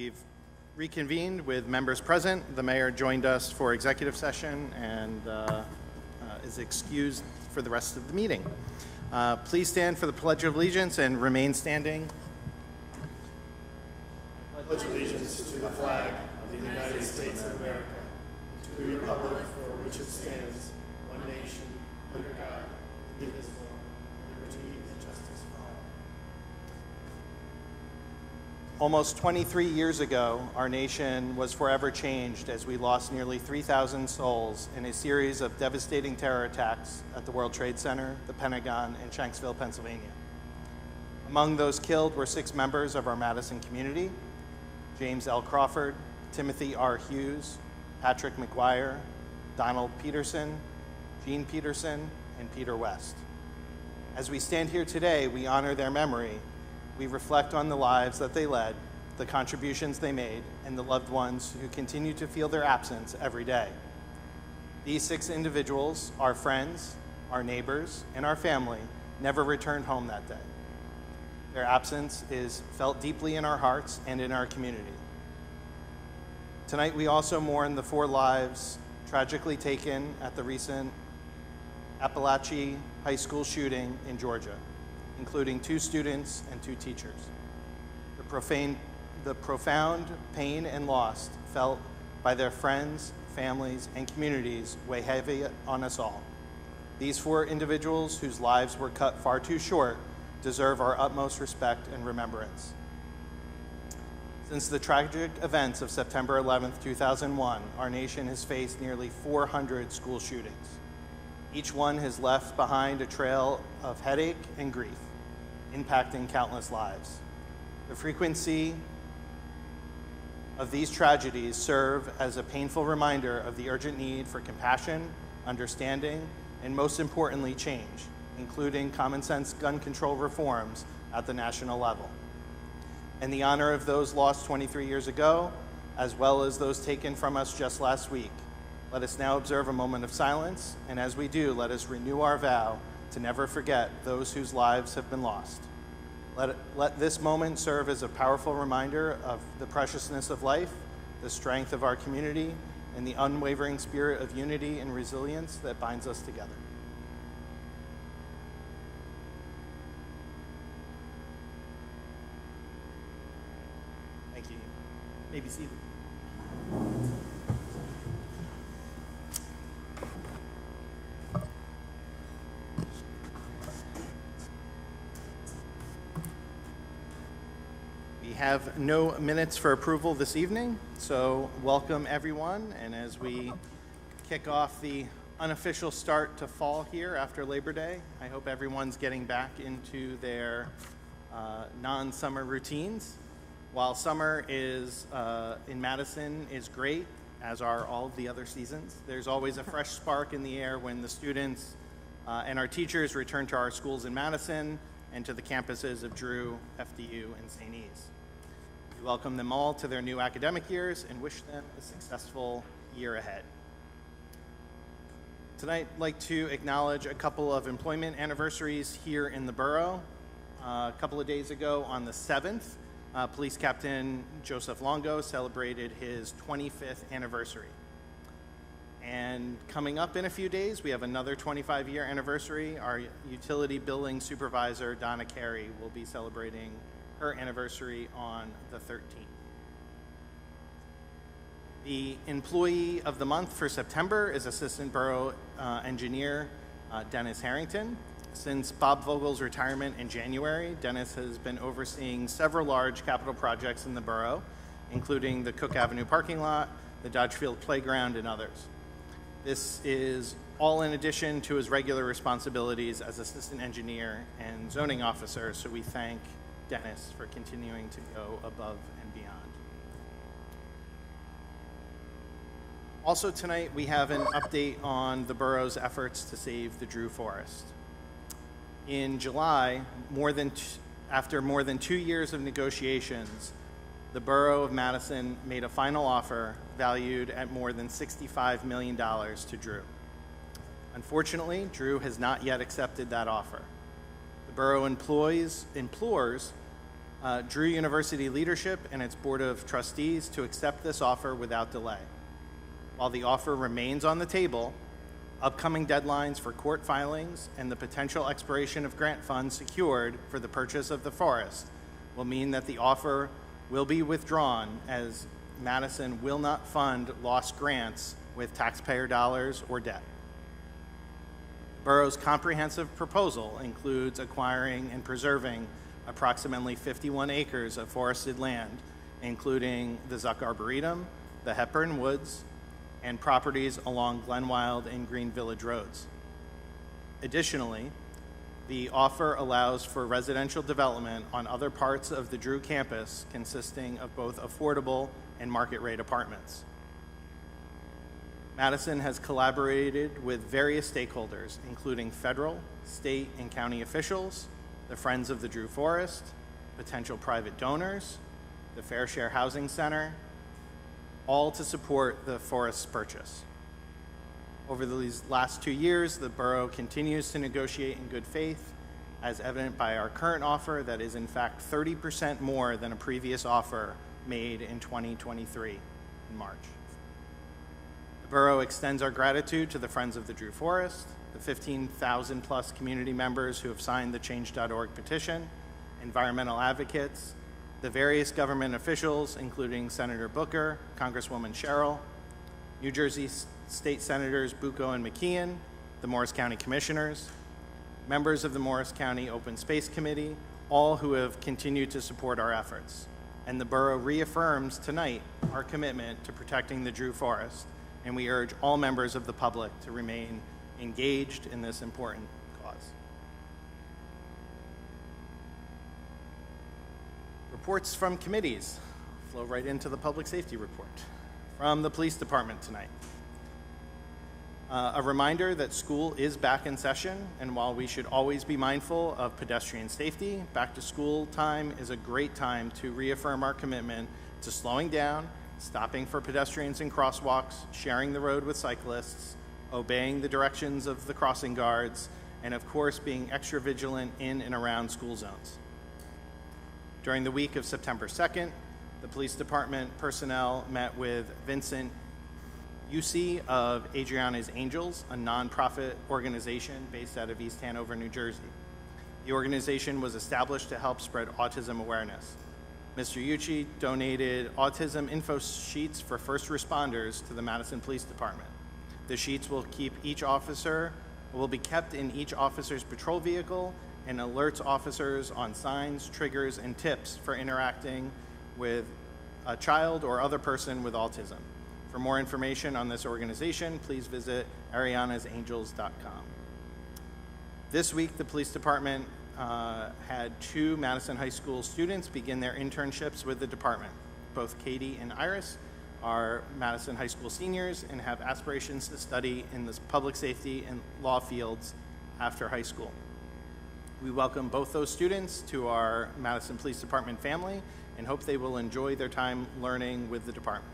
We've reconvened with members present. The mayor joined us for executive session and is excused for the rest of the meeting. Please stand for the Pledge of Allegiance and remain standing. I pledge allegiance to the flag of the United States of America, to the republic for which it stands, one nation, under God, indivisible, with liberty and justice for all. Almost 23 years ago, our nation was forever changed as we lost nearly 3,000 souls in a series of devastating terror attacks at the World Trade Center, the Pentagon, and Shanksville, Pennsylvania. Among those killed were 6 members of our Madison community: James L. Crawford, Timothy R. Hughes, Patrick McGuire, Donald Peterson, Gene Peterson, and Peter West. As we stand here today, we honor their memory. We reflect on the lives that they led, the contributions they made, and the loved ones who continue to feel their absence every day. These 6 individuals, our friends, our neighbors, and our family, never returned home that day. Their absence is felt deeply in our hearts and in our community. Tonight, we also mourn the 4 lives tragically taken at the recent Appalachia High School shooting in Georgia, including 2 students and 2 teachers. The profound pain and loss felt by their friends, families, and communities weigh heavy on us all. These 4 individuals whose lives were cut far too short deserve our utmost respect and remembrance. Since the tragic events of September 11, 2001, our nation has faced nearly 400 school shootings. Each one has left behind a trail of headache and grief, impacting countless lives. The frequency of these tragedies serve as a painful reminder of the urgent need for compassion, understanding, and most importantly, change, including common sense gun control reforms at the national level. In the honor of those lost 23 years ago, as well as those taken from us just last week, let us now observe a moment of silence, and as we do, let us renew our vow to never forget those whose lives have been lost. Let this moment serve as a powerful reminder of the preciousness of life, the strength of our community, and the unwavering spirit of unity and resilience that binds us together. Thank you. You may be seated. We have no minutes for approval this evening, so welcome everyone. And as we kick off the unofficial start to fall here after Labor Day, I hope everyone's getting back into their non-summer routines. While summer is in Madison is great, as are all of the other seasons, there's always a fresh spark in the air when the students and our teachers return to our schools in Madison and to the campuses of Drew, FDU, and St. E's. We welcome them all to their new academic years and wish them a successful year ahead. Tonight, I'd like to acknowledge a couple of employment anniversaries here in the borough. A couple of days ago, on the 7th, Police Captain Joseph Longo celebrated his 25th anniversary. And coming up in a few days, we have another 25-year anniversary. Our utility billing supervisor, Donna Carey, will be celebrating her anniversary on the 13th. The employee of the month for September is Assistant Borough Engineer Dennis Harrington. Since Bob Vogel's retirement in January, Dennis has been overseeing several large capital projects in the borough, including the Cook Avenue parking lot, the Dodge Field playground, and others. This is all in addition to his regular responsibilities as Assistant Engineer and Zoning Officer, so we thank Dennis for continuing to go above and beyond. Also tonight, we have an update on the borough's efforts to save the Drew Forest. In July, after more than 2 years of negotiations, the Borough of Madison made a final offer valued at more than $65 million to Drew. Unfortunately, Drew has not yet accepted that offer. The borough implores Drew University leadership and its Board of Trustees to accept this offer without delay. While the offer remains on the table, upcoming deadlines for court filings and the potential expiration of grant funds secured for the purchase of the forest will mean that the offer will be withdrawn, as Madison will not fund lost grants with taxpayer dollars or debt. The borough's comprehensive proposal includes acquiring and preserving approximately 51 acres of forested land, including the Zuck Arboretum, the Hepburn Woods, and properties along Glenwild and Green Village roads. Additionally, the offer allows for residential development on other parts of the Drew campus consisting of both affordable and market rate apartments. Madison has collaborated with various stakeholders, including federal, state, and county officials, the Friends of the Drew Forest, potential private donors, the Fair Share Housing Center, all to support the forest's purchase. Over these last 2 years, the borough continues to negotiate in good faith, as evident by our current offer that is in fact 30% more than a previous offer made in 2023 in March. The borough extends our gratitude to the Friends of the Drew Forest, the 15,000 plus community members who have signed the Change.org petition, environmental advocates, the various government officials, including Senator Booker, Congresswoman Sherrill, New Jersey State Senators Bucco and McKeon, the Morris County Commissioners, members of the Morris County Open Space Committee, all who have continued to support our efforts. And the borough reaffirms tonight our commitment to protecting the Drew Forest, and we urge all members of the public to remain engaged in this important cause. Reports from committees flow right into the public safety report. From the police department tonight. A reminder that school is back in session, and while we should always be mindful of pedestrian safety, back to school time is a great time to reaffirm our commitment to slowing down, stopping for pedestrians in crosswalks, sharing the road with cyclists, obeying the directions of the crossing guards, and of course being extra vigilant in and around school zones. During the week of September 2nd, the police department personnel met with Vincent Yusi of Adriana's Angels, a nonprofit organization based out of East Hanover, New Jersey. The organization was established to help spread autism awareness. Mr. Yuchi donated autism info sheets for first responders to the Madison Police Department. The sheets will be kept in each officer's patrol vehicle and alerts officers on signs, triggers, and tips for interacting with a child or other person with autism. For more information on this organization, please visit arianasangels.com. This week, the police department had 2 Madison High School students begin their internships with the department. Both Katie and Iris are Madison High School seniors and have aspirations to study in the public safety and law fields after high school. We welcome both those students to our Madison Police Department family and hope they will enjoy their time learning with the department.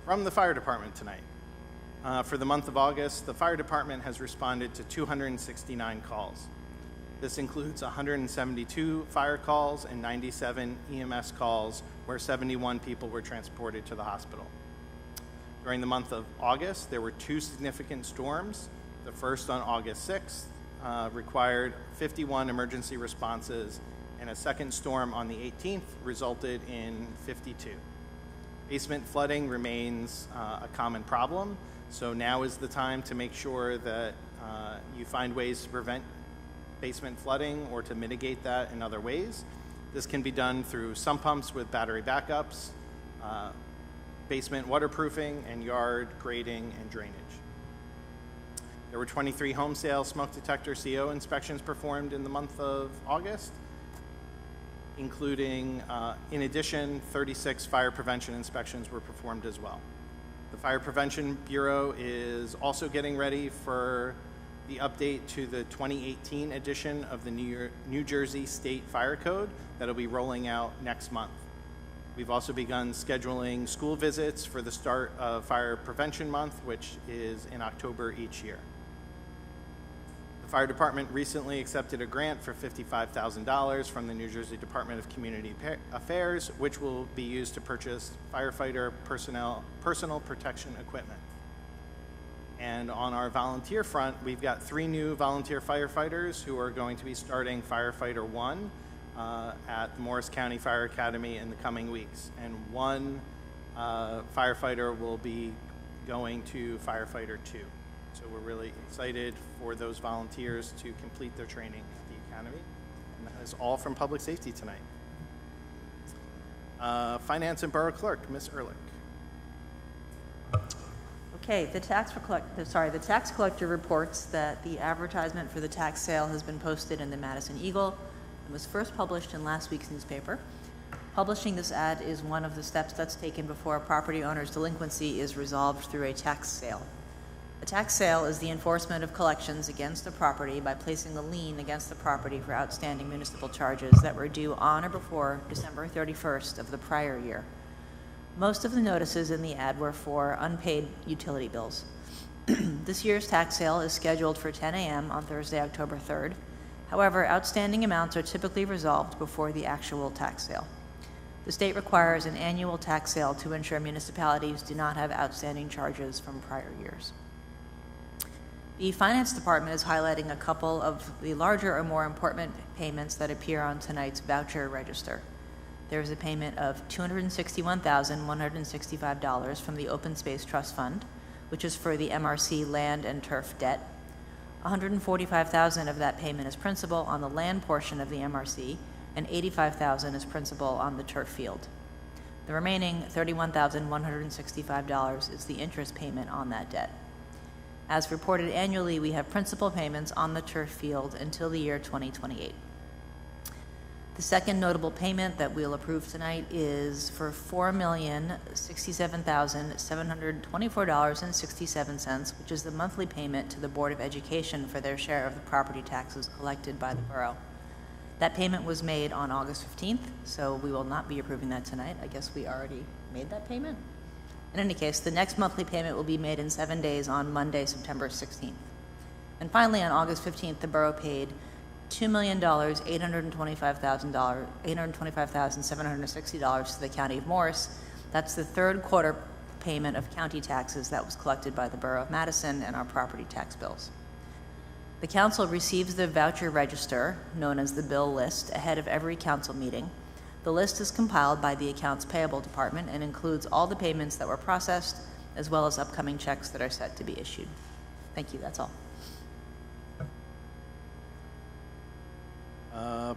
From the fire department tonight. For the month of August, the fire department has responded to 269 calls. This includes 172 fire calls and 97 EMS calls where 71 people were transported to the hospital. During the month of August, there were 2 significant storms. The first on August 6th required 51 emergency responses, and a second storm on the 18th resulted in 52. Basement flooding remains a common problem, so now is the time to make sure that you find ways to prevent basement flooding or to mitigate that in other ways. This can be done through sump pumps with battery backups, basement waterproofing, and yard grading and drainage. There were 23 home sale smoke detector CO inspections performed in the month of August, including, in addition, 36 fire prevention inspections were performed as well. The Fire Prevention Bureau is also getting ready for the update to the 2018 edition of the New Jersey State Fire Code that'll be rolling out next month. We've also begun scheduling school visits for the start of Fire Prevention Month, which is in October each year. The Fire Department recently accepted a grant for $55,000 from the New Jersey Department of Community Affairs, which will be used to purchase firefighter personal protection equipment. And on our volunteer front, we've got 3 new volunteer firefighters who are going to be starting Firefighter 1 at the Morris County Fire Academy in the coming weeks. And 1 firefighter will be going to Firefighter 2. So we're really excited for those volunteers to complete their training at the Academy. And that is all from Public Safety tonight. Finance and Borough Clerk, Ms. Ehrlich. Okay, the tax collector reports that the advertisement for the tax sale has been posted in the Madison Eagle and was first published in last week's newspaper. Publishing this ad is one of the steps that's taken before a property owner's delinquency is resolved through a tax sale. A tax sale is the enforcement of collections against a property by placing a lien against the property for outstanding municipal charges that were due on or before December 31st of the prior year. Most of the notices in the ad were for unpaid utility bills. This year's tax sale is scheduled for 10 a.m. on Thursday, October 3rd. However, outstanding amounts are typically resolved before the actual tax sale. The state requires an annual tax sale to ensure municipalities do not have outstanding charges from prior years. The Finance Department is highlighting a couple of the larger or more important payments that appear on tonight's voucher register. There is a payment of $261,165 from the Open Space Trust Fund, which is for the MRC land and turf debt. $145,000 of that payment is principal on the land portion of the MRC, and $85,000 is principal on the turf field. The remaining $31,165 is the interest payment on that debt. As reported annually, we have principal payments on the turf field until the year 2028. The second notable payment that we'll approve tonight is for $4,067,724.67, which is the monthly payment to the Board of Education for their share of the property taxes collected by the borough. That payment was made on August 15th, so we will not be approving that tonight. I guess we already made that payment. In any case, the next monthly payment will be made in 7 days on Monday, September 16th. And finally, on August 15th, the borough paid $2,825,760 to the County of Morris. That's the third quarter payment of county taxes that was collected by the Borough of Madison and our property tax bills. The council receives the voucher register, known as the bill list, ahead of every council meeting. The list is compiled by the Accounts Payable Department and includes all the payments that were processed, as well as upcoming checks that are set to be issued. Thank you, that's all.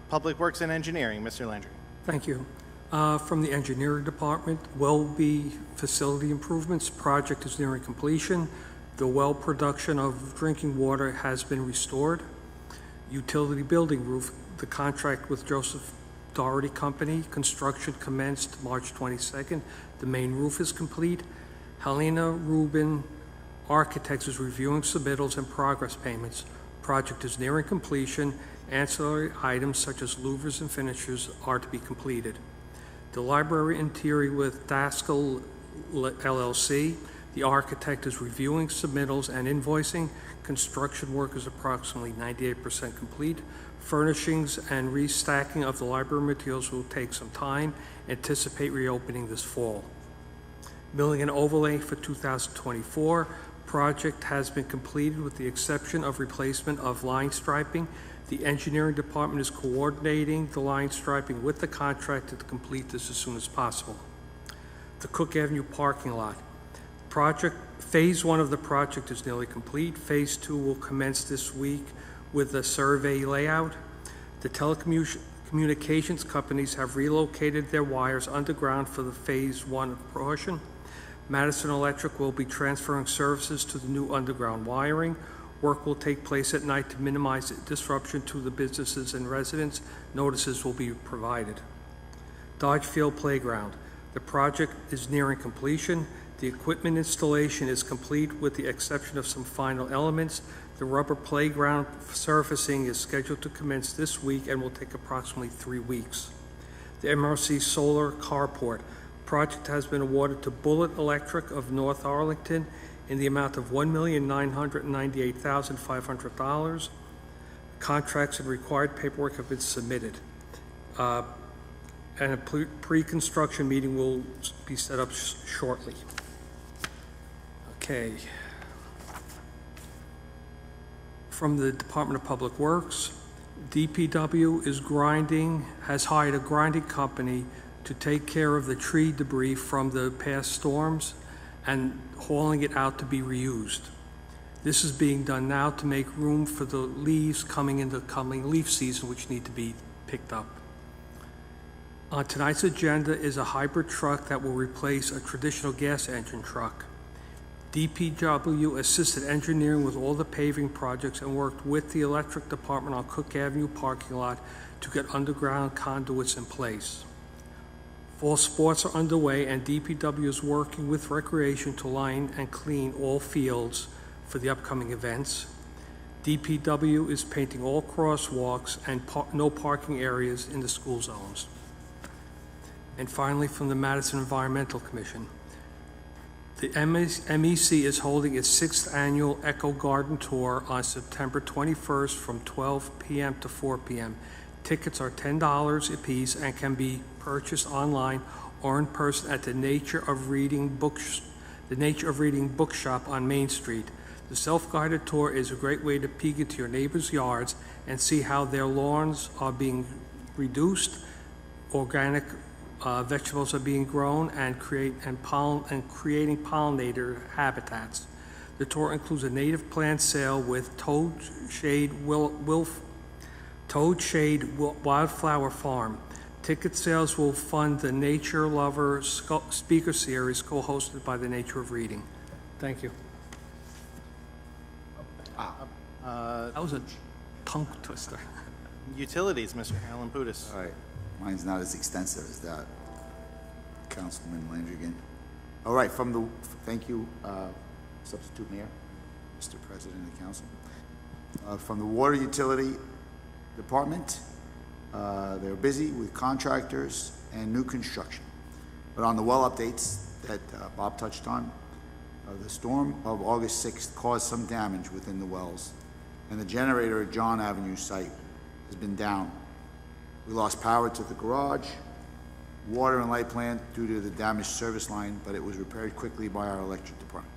Public Works and Engineering, Mr. Landry. Thank you. From the Engineering Department, Welby Facility Improvements project is nearing completion. The well production of drinking water has been restored. Utility building roof, the contract with Joseph Doherty Company, construction commenced March 22nd. The main roof is complete. Helena Rubin Architects is reviewing submittals and progress payments. Project is nearing completion. Ancillary items such as louvers and finishers are to be completed. The library interior with Daskell LLC, the architect is reviewing submittals and invoicing. Construction work is approximately 98% complete. Furnishings and restacking of the library materials will take some time. Anticipate reopening this fall. Milling and overlay for 2024. Project has been completed with the exception of replacement of line striping. The engineering department is coordinating the line striping with the contractor to complete this as soon as possible. The Cook Avenue parking lot. Phase 1 of the project is nearly complete. Phase 2 will commence this week with the survey layout. The telecommunications companies have relocated their wires underground for the Phase 1 portion. Madison Electric will be transferring services to the new underground wiring. Work will take place at night to minimize disruption to the businesses and residents. Notices will be provided. Dodge Field Playground. The project is nearing completion. The equipment installation is complete with the exception of some final elements. The rubber playground surfacing is scheduled to commence this week and will take approximately 3 weeks. The MRC Solar Carport. Project has been awarded to Bullet Electric of North Arlington in the amount of $1,998,500. Contracts and required paperwork have been submitted. And a pre-construction meeting will be set up shortly. Okay. From the Department of Public Works, DPW has hired a grinding company to take care of the tree debris from the past storms and hauling it out to be reused. This is being done now to make room for the leaves coming in the coming leaf season, which need to be picked up. On tonight's agenda is a hybrid truck that will replace a traditional gas engine truck. DPW assisted engineering with all the paving projects and worked with the electric department on Cook Avenue parking lot to get underground conduits in place. Fall sports are underway and DPW is working with recreation to line and clean all fields for the upcoming events. DPW is painting all crosswalks and no parking areas in the school zones. And finally, from the Madison Environmental Commission, the MEC is holding its 6th annual Eco Garden Tour on September 21st from 12 p.m. to 4 p.m. Tickets are $10 apiece and can be purchased online or in person at the Nature of Reading Bookshop on Main Street. The self-guided tour is a great way to peek into your neighbors' yards and see how their lawns are being reduced, organic vegetables are being grown, and creating pollinator habitats. The tour includes a native plant sale with Toad Shade Wildflower Farm. Ticket sales will fund the Nature Lover speaker series co-hosted by the Nature of Reading. Thank you. That was a tongue twister. Utilities, Mr. Alan Putis. All right, mine's not as extensive as that, Councilman Landrigan. All right, thank you, Substitute Mayor, Mr. President of the Council. From the Water Utility Department, they're busy with contractors and new construction. But on the well updates that Bob touched on, the storm of August 6th caused some damage within the wells, and the generator at John Avenue site has been down. We lost power to the garage, water and light plant due to the damaged service line, but it was repaired quickly by our electric department.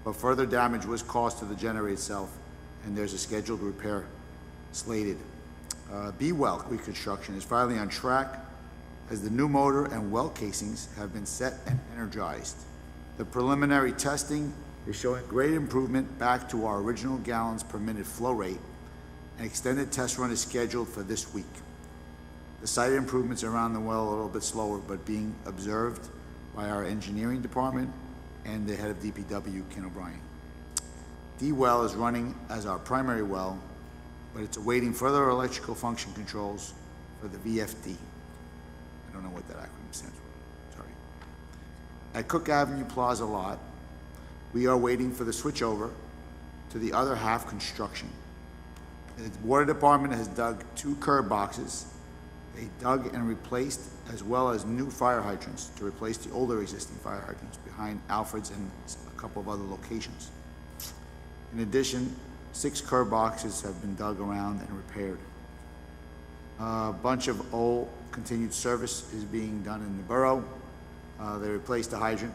But further damage was caused to the generator itself, and there's a scheduled repair slated. B-well reconstruction is finally on track as the new motor and well casings have been set and energized. The preliminary testing is showing great improvement back to our original gallons per minute flow rate. An extended test run is scheduled for this week. The site improvements around the well are a little bit slower, but being observed by our engineering department and the head of DPW, Ken O'Brien. D-well is running as our primary well, but it's awaiting further electrical function controls for the VFD. I don't know what that acronym stands for, sorry. At Cook Avenue Plaza lot, we are waiting for the switchover to the other half construction. The water department has dug 2 curb boxes. They dug and replaced, as well as new fire hydrants to replace the older existing fire hydrants behind Alfred's and a couple of other locations. In addition, 6 curb boxes have been dug around and repaired. A bunch of old continued service is being done in the borough. They replaced the hydrant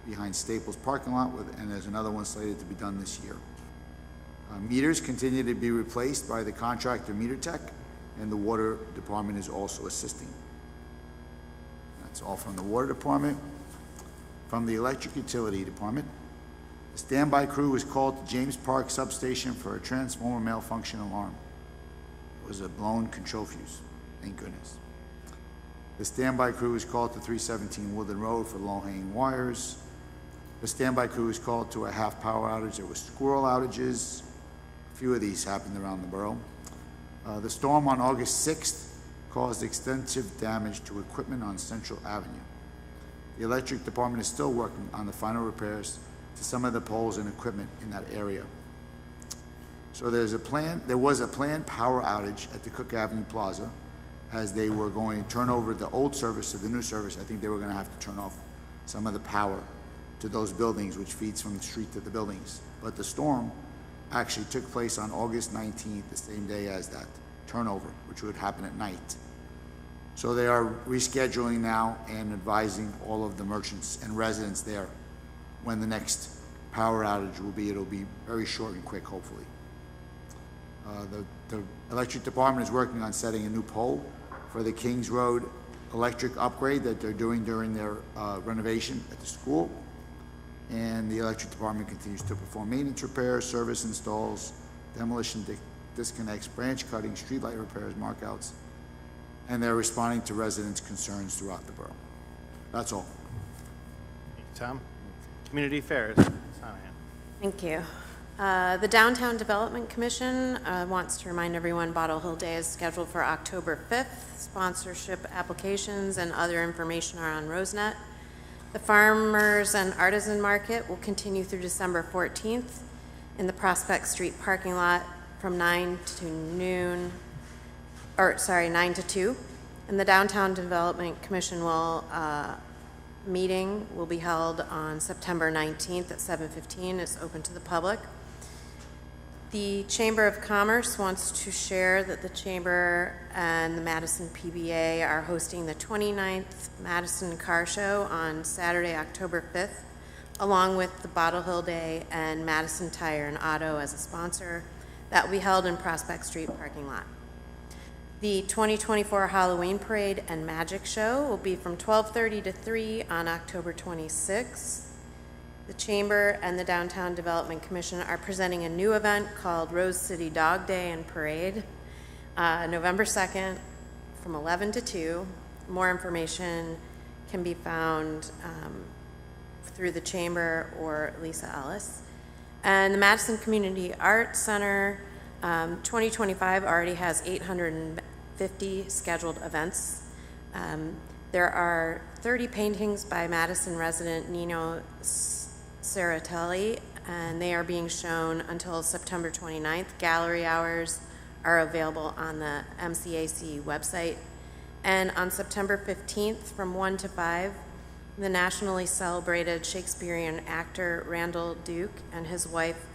behind Staples parking lot, and there's another one slated to be done this year. Meters continue to be replaced by the contractor Meter Tech, and the water department is also assisting. That's all from the water department. From the electric utility department, the standby crew was called to James Park substation for a transformer malfunction alarm. It was a blown control fuse, thank goodness. The standby crew was called to 317 Woodland Road for low-hanging wires. The standby crew was called to a half power outage. There were squirrel outages. A few of these happened around the borough. The storm on August 6th caused extensive damage to equipment on Central Avenue. The electric department is still working on the final repairs to some of the poles and equipment in that area. So there was a planned power outage at the Cook Avenue Plaza as they were going to turn over the old service to the new service. I think they were going to have to turn off some of the power to those buildings, which feeds from the street to the buildings. But the storm actually took place on August 19th, the same day as that turnover, which would happen at night. So they are rescheduling now and advising all of the merchants and residents there when the next power outage will be. It'll be very short and quick, hopefully. The electric department is working on setting a new pole for the Kings Road electric upgrade that they're doing during their renovation at the school. And the electric department continues to perform maintenance repairs, service installs, demolition disconnects, branch cutting, streetlight repairs, markouts, and they're responding to residents' concerns throughout the borough. That's all. Thank you, Tom. Community Affairs. Sanahan. Thank you. The Downtown Development Commission wants to remind everyone Bottle Hill Day is scheduled for October 5th. Sponsorship applications and other information are on Rosenet. The Farmers and Artisan Market will continue through December 14th in the Prospect Street parking lot from 9 to 2. And the Downtown Development Commission meeting will be held on September 19th at 7:15. It's open to the public. The Chamber of Commerce wants to share that the Chamber and the Madison PBA are hosting the 29th Madison Car Show on Saturday, October 5th, along with the Bottle Hill Day and Madison Tire and Auto as a sponsor. That will be held in Prospect Street parking lot. The 2024 Halloween Parade and Magic Show will be from 12:30 to 3 on October 26th. The Chamber and the Downtown Development Commission are presenting a new event called Rose City Dog Day and Parade, November 2nd from 11 to 2. More information can be found through the Chamber or Lisa Ellis. And the Madison Community Arts Center 2025 already has 850 scheduled events. There are 30 paintings by Madison resident Nino Ceratelli, and they are being shown until September 29th. Gallery hours are available on the MCAC website. And on September 15th from 1 to 5, the nationally celebrated Shakespearean actor Randall Duke and his wife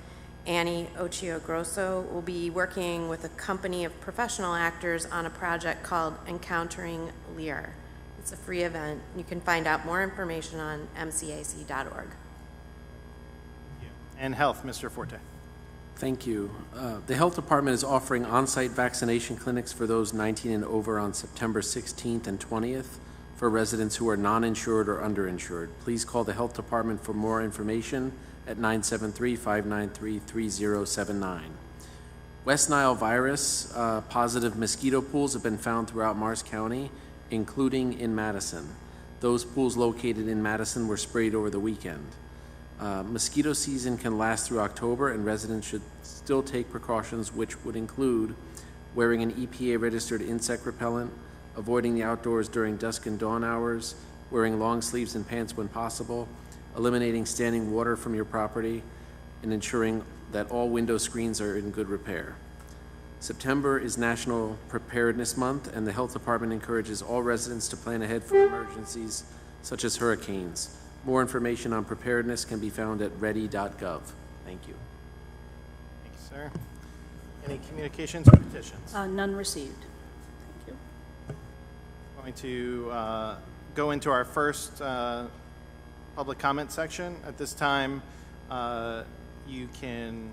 Annie Ochiogrosso will be working with a company of professional actors on a project called Encountering Lear. It's a free event. You can find out more information on mcac.org. And Health, Mr. Forte. Thank you. The Health Department is offering on-site vaccination clinics for those 19 and over on September 16th and 20th for residents who are non-insured or underinsured. Please call the Health Department for more information at 973-593-3079. West Nile virus positive mosquito pools have been found throughout Morris County, including in Madison. Those pools located in Madison were sprayed over the weekend. Mosquito season can last through October, and residents should still take precautions, which would include wearing an EPA-registered insect repellent, avoiding the outdoors during dusk and dawn hours, wearing long sleeves and pants when possible, eliminating standing water from your property, and ensuring that all window screens are in good repair. September is National Preparedness Month, and the Health Department encourages all residents to plan ahead for emergencies such as hurricanes. More information on preparedness can be found at ready.gov. Thank you. Thank you, sir. Any communications or petitions? None received. Thank you. Going to go into our first public comment section. At this time, you can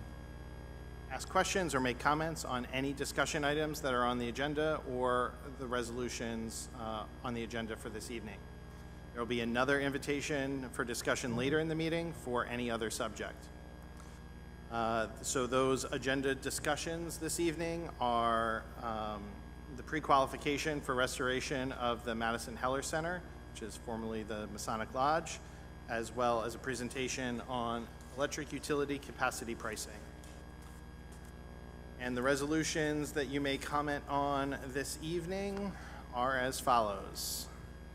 ask questions or make comments on any discussion items that are on the agenda or the resolutions on the agenda for this evening. There will be another invitation for discussion later in the meeting for any other subject. So those agenda discussions this evening are the pre-qualification for restoration of the Madison Heller Center, which is formerly the Masonic Lodge, as well as a presentation on electric utility capacity pricing. And the resolutions that you may comment on this evening are as follows.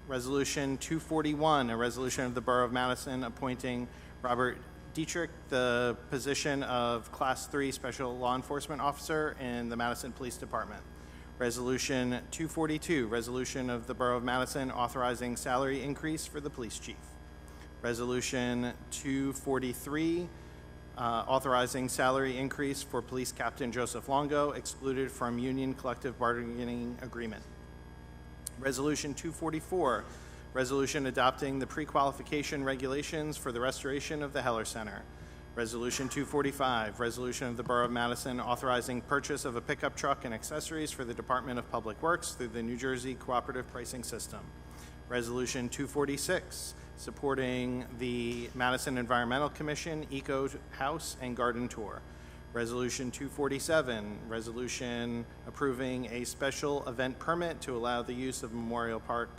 Resolution 241, a resolution of the Borough of Madison appointing Robert Dietrich the position of Class 3 Special Law Enforcement Officer in the Madison Police Department. Resolution 242, resolution of the Borough of Madison authorizing salary increase for the police chief. Resolution 243, authorizing salary increase for Police Captain Joseph Longo, excluded from union collective bargaining agreement. Resolution 244, resolution adopting the pre-qualification regulations for the restoration of the Heller Center. Resolution 245, resolution of the Borough of Madison authorizing purchase of a pickup truck and accessories for the Department of Public Works through the New Jersey Cooperative Pricing System. Resolution 246, supporting the Madison Environmental Commission Eco House and Garden Tour. Resolution 247, resolution approving a special event permit to allow the use of Memorial Park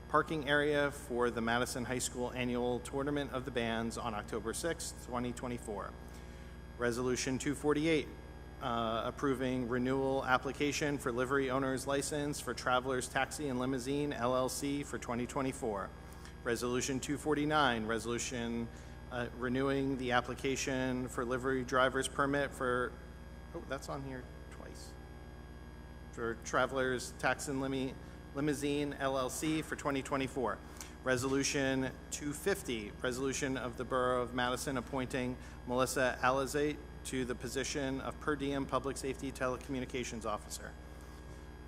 parking area for the Madison High School Annual Tournament of the Bands on October 6, 2024. Resolution 248, approving renewal application for livery owner's license for Travelers Taxi and Limousine LLC for 2024. Resolution 249, resolution renewing the application for livery driver's permit for, oh, that's on here twice, for Travelers Taxi and Limousine LLC for 2024. Resolution 250, resolution of the Borough of Madison appointing Melissa Alizate to the position of per diem public safety telecommunications officer.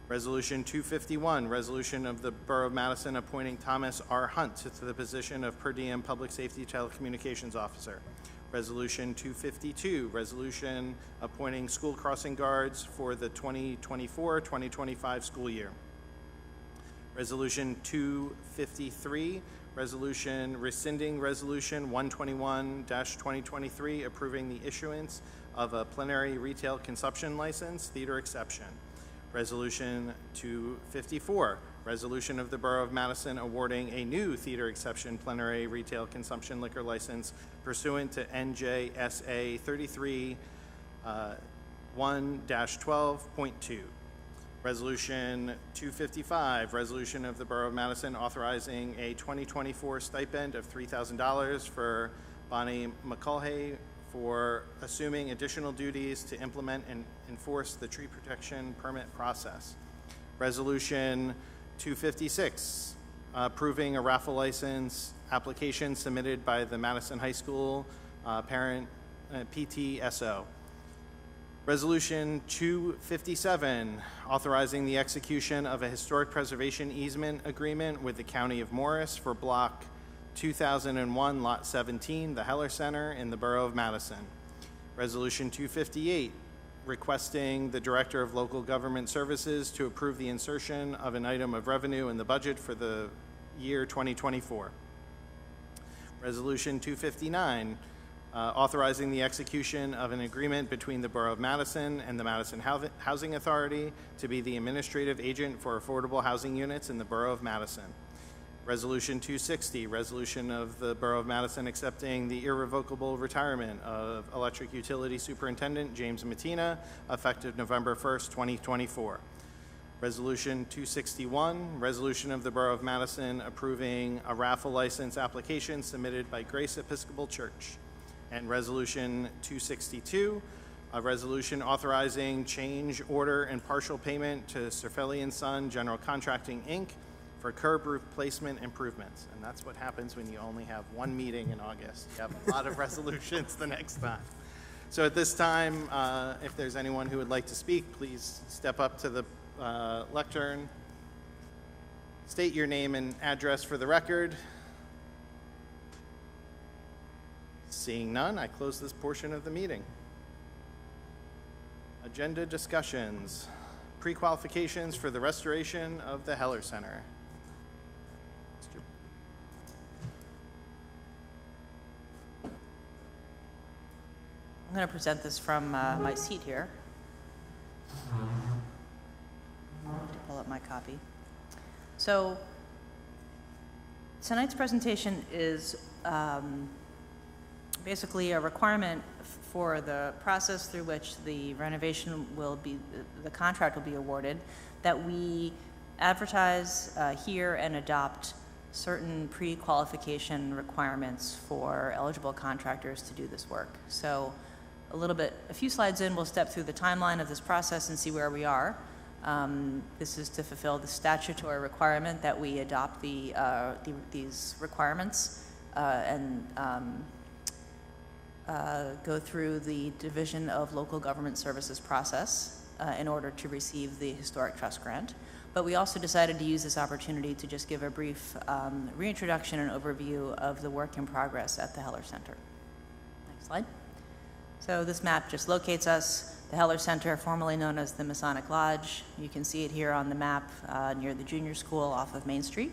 Resolution 251, resolution of the Borough of Madison appointing Thomas R. Hunt to the position of per diem public safety telecommunications officer. Resolution 252, resolution appointing school crossing guards for the 2024-2025 school year. Resolution 253, resolution rescinding resolution 121-2023 approving the issuance of a plenary retail consumption license, theater exception. Resolution 254, resolution of the Borough of Madison awarding a new theater exception plenary retail consumption liquor license pursuant to NJSA 33-1-12.2. Resolution 255, resolution of the Borough of Madison authorizing a 2024 stipend of $3,000 for Bonnie McCulhay for assuming additional duties to implement and enforce the tree protection permit process. Resolution 256, approving a raffle license application submitted by the Madison High School parent PTSO. Resolution 257, authorizing the execution of a historic preservation easement agreement with the County of Morris for Block 2001, Lot 17, the Heller Center in the Borough of Madison. Resolution 258, requesting the Director of Local Government Services to approve the insertion of an item of revenue in the budget for the year 2024. Resolution 259, authorizing the execution of an agreement between the Borough of Madison and the Madison Housing Authority to be the administrative agent for affordable housing units in the Borough of Madison. Resolution 260, resolution of the Borough of Madison accepting the irrevocable retirement of Electric Utility Superintendent James Mattina, effective November 1st, 2024. Resolution 261, resolution of the Borough of Madison approving a raffle license application submitted by Grace Episcopal Church. And Resolution 262, a resolution authorizing change order and partial payment to Cerfelli & Son General Contracting, Inc. for curb replacement improvements. And that's what happens when you only have one meeting in August. You have a lot of resolutions the next time. So at this time, if there's anyone who would like to speak, please step up to the lectern. State your name and address for the record. Seeing none, I close this portion of the meeting. Agenda discussions. Pre-qualifications for the restoration of the Heller Center. I'm going to present this from my seat here. To pull up my copy. So tonight's presentation is basically a requirement for the process through which the renovation will be, the contract will be awarded, that we advertise, hear, and adopt certain pre-qualification requirements for eligible contractors to do this work. So a few slides in, we'll step through the timeline of this process and see where we are. This is to fulfill the statutory requirement that we adopt these requirements go through the Division of Local Government Services process in order to receive the Historic Trust Grant. But we also decided to use this opportunity to just give a brief reintroduction and overview of the work in progress at the Heller Center. Next slide. So this map just locates us. The Heller Center, formerly known as the Masonic Lodge. You can see it here on the map near the junior school off of Main Street.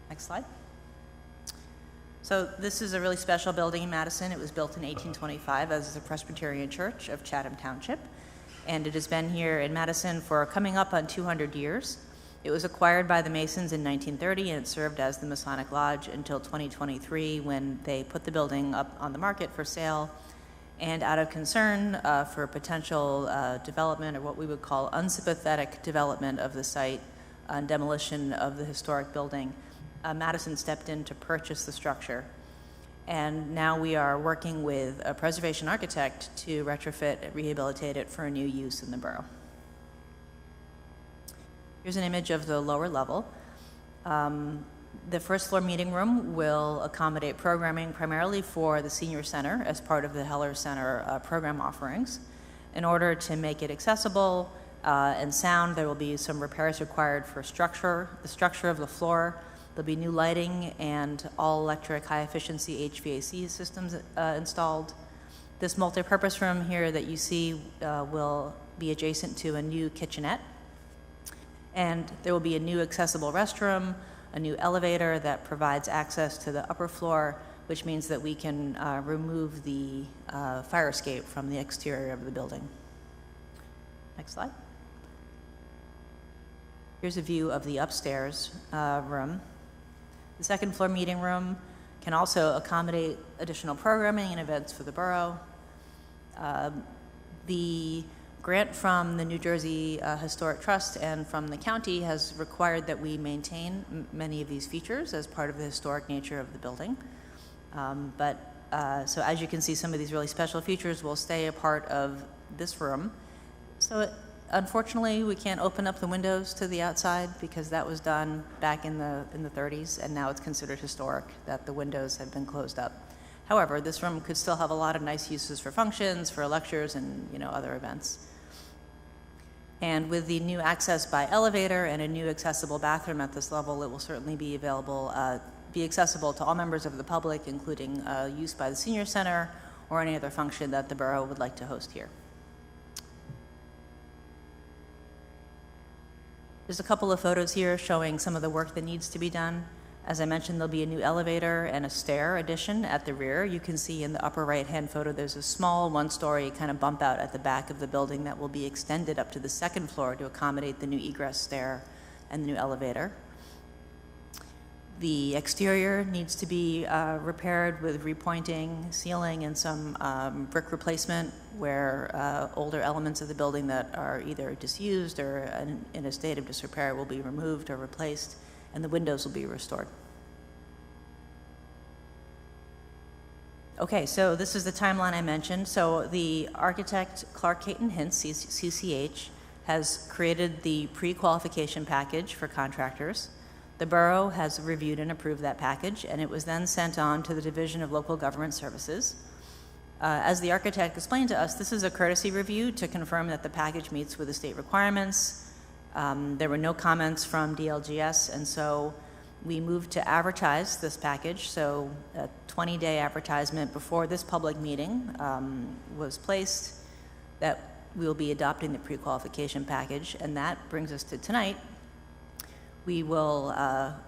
Next slide. So this is a really special building in Madison. It was built in 1825 as the Presbyterian Church of Chatham Township. And it has been here in Madison for coming up on 200 years. It was acquired by the Masons in 1930, and it served as the Masonic Lodge until 2023, when they put the building up on the market for sale. And out of concern for potential development, or what we would call unsympathetic development of the site and demolition of the historic building, Madison stepped in to purchase the structure. And now we are working with a preservation architect to retrofit, rehabilitate it for a new use in the borough. Here's an image of the lower level. The first floor meeting room will accommodate programming primarily for the senior center as part of the Heller Center program offerings. In order to make it accessible and sound, there will be some repairs required for the structure of the floor. There'll be new lighting and all-electric high-efficiency HVAC systems installed. This multipurpose room here that you see will be adjacent to a new kitchenette. And there will be a new accessible restroom, a new elevator that provides access to the upper floor, which means that we can remove the fire escape from the exterior of the building. Next slide. Here's a view of the upstairs room. The second floor meeting room can also accommodate additional programming and events for the borough. The grant from the New Jersey Historic Trust and from the county has required that we maintain many of these features as part of the historic nature of the building. So as you can see, some of these really special features will stay a part of this room. So unfortunately, we can't open up the windows to the outside because that was done back in the 30s, and now it's considered historic that the windows have been closed up. However, this room could still have a lot of nice uses for functions, for lectures, and other events. And with the new access by elevator and a new accessible bathroom at this level, it will certainly be accessible to all members of the public, including use by the senior center or any other function that the borough would like to host here. There's a couple of photos here showing some of the work that needs to be done. As I mentioned, there'll be a new elevator and a stair addition at the rear. You can see in the upper right-hand photo, there's a small one-story kind of bump out at the back of the building that will be extended up to the second floor to accommodate the new egress stair and the new elevator. The exterior needs to be repaired with repointing, sealing, and some brick replacement where older elements of the building that are either disused or in a state of disrepair will be removed or replaced, and the windows will be restored. Okay, so this is the timeline I mentioned. So the architect, Clark Caton Hintz, CCH, has created the pre-qualification package for contractors. The borough has reviewed and approved that package, and it was then sent on to the Division of Local Government Services. As the architect explained to us, this is a courtesy review to confirm that the package meets with the state requirements. There were no comments from DLGS, and so we moved to advertise this package. So a 20-day advertisement before this public meeting was placed that we will be adopting the pre-qualification package, and that brings us to tonight. We will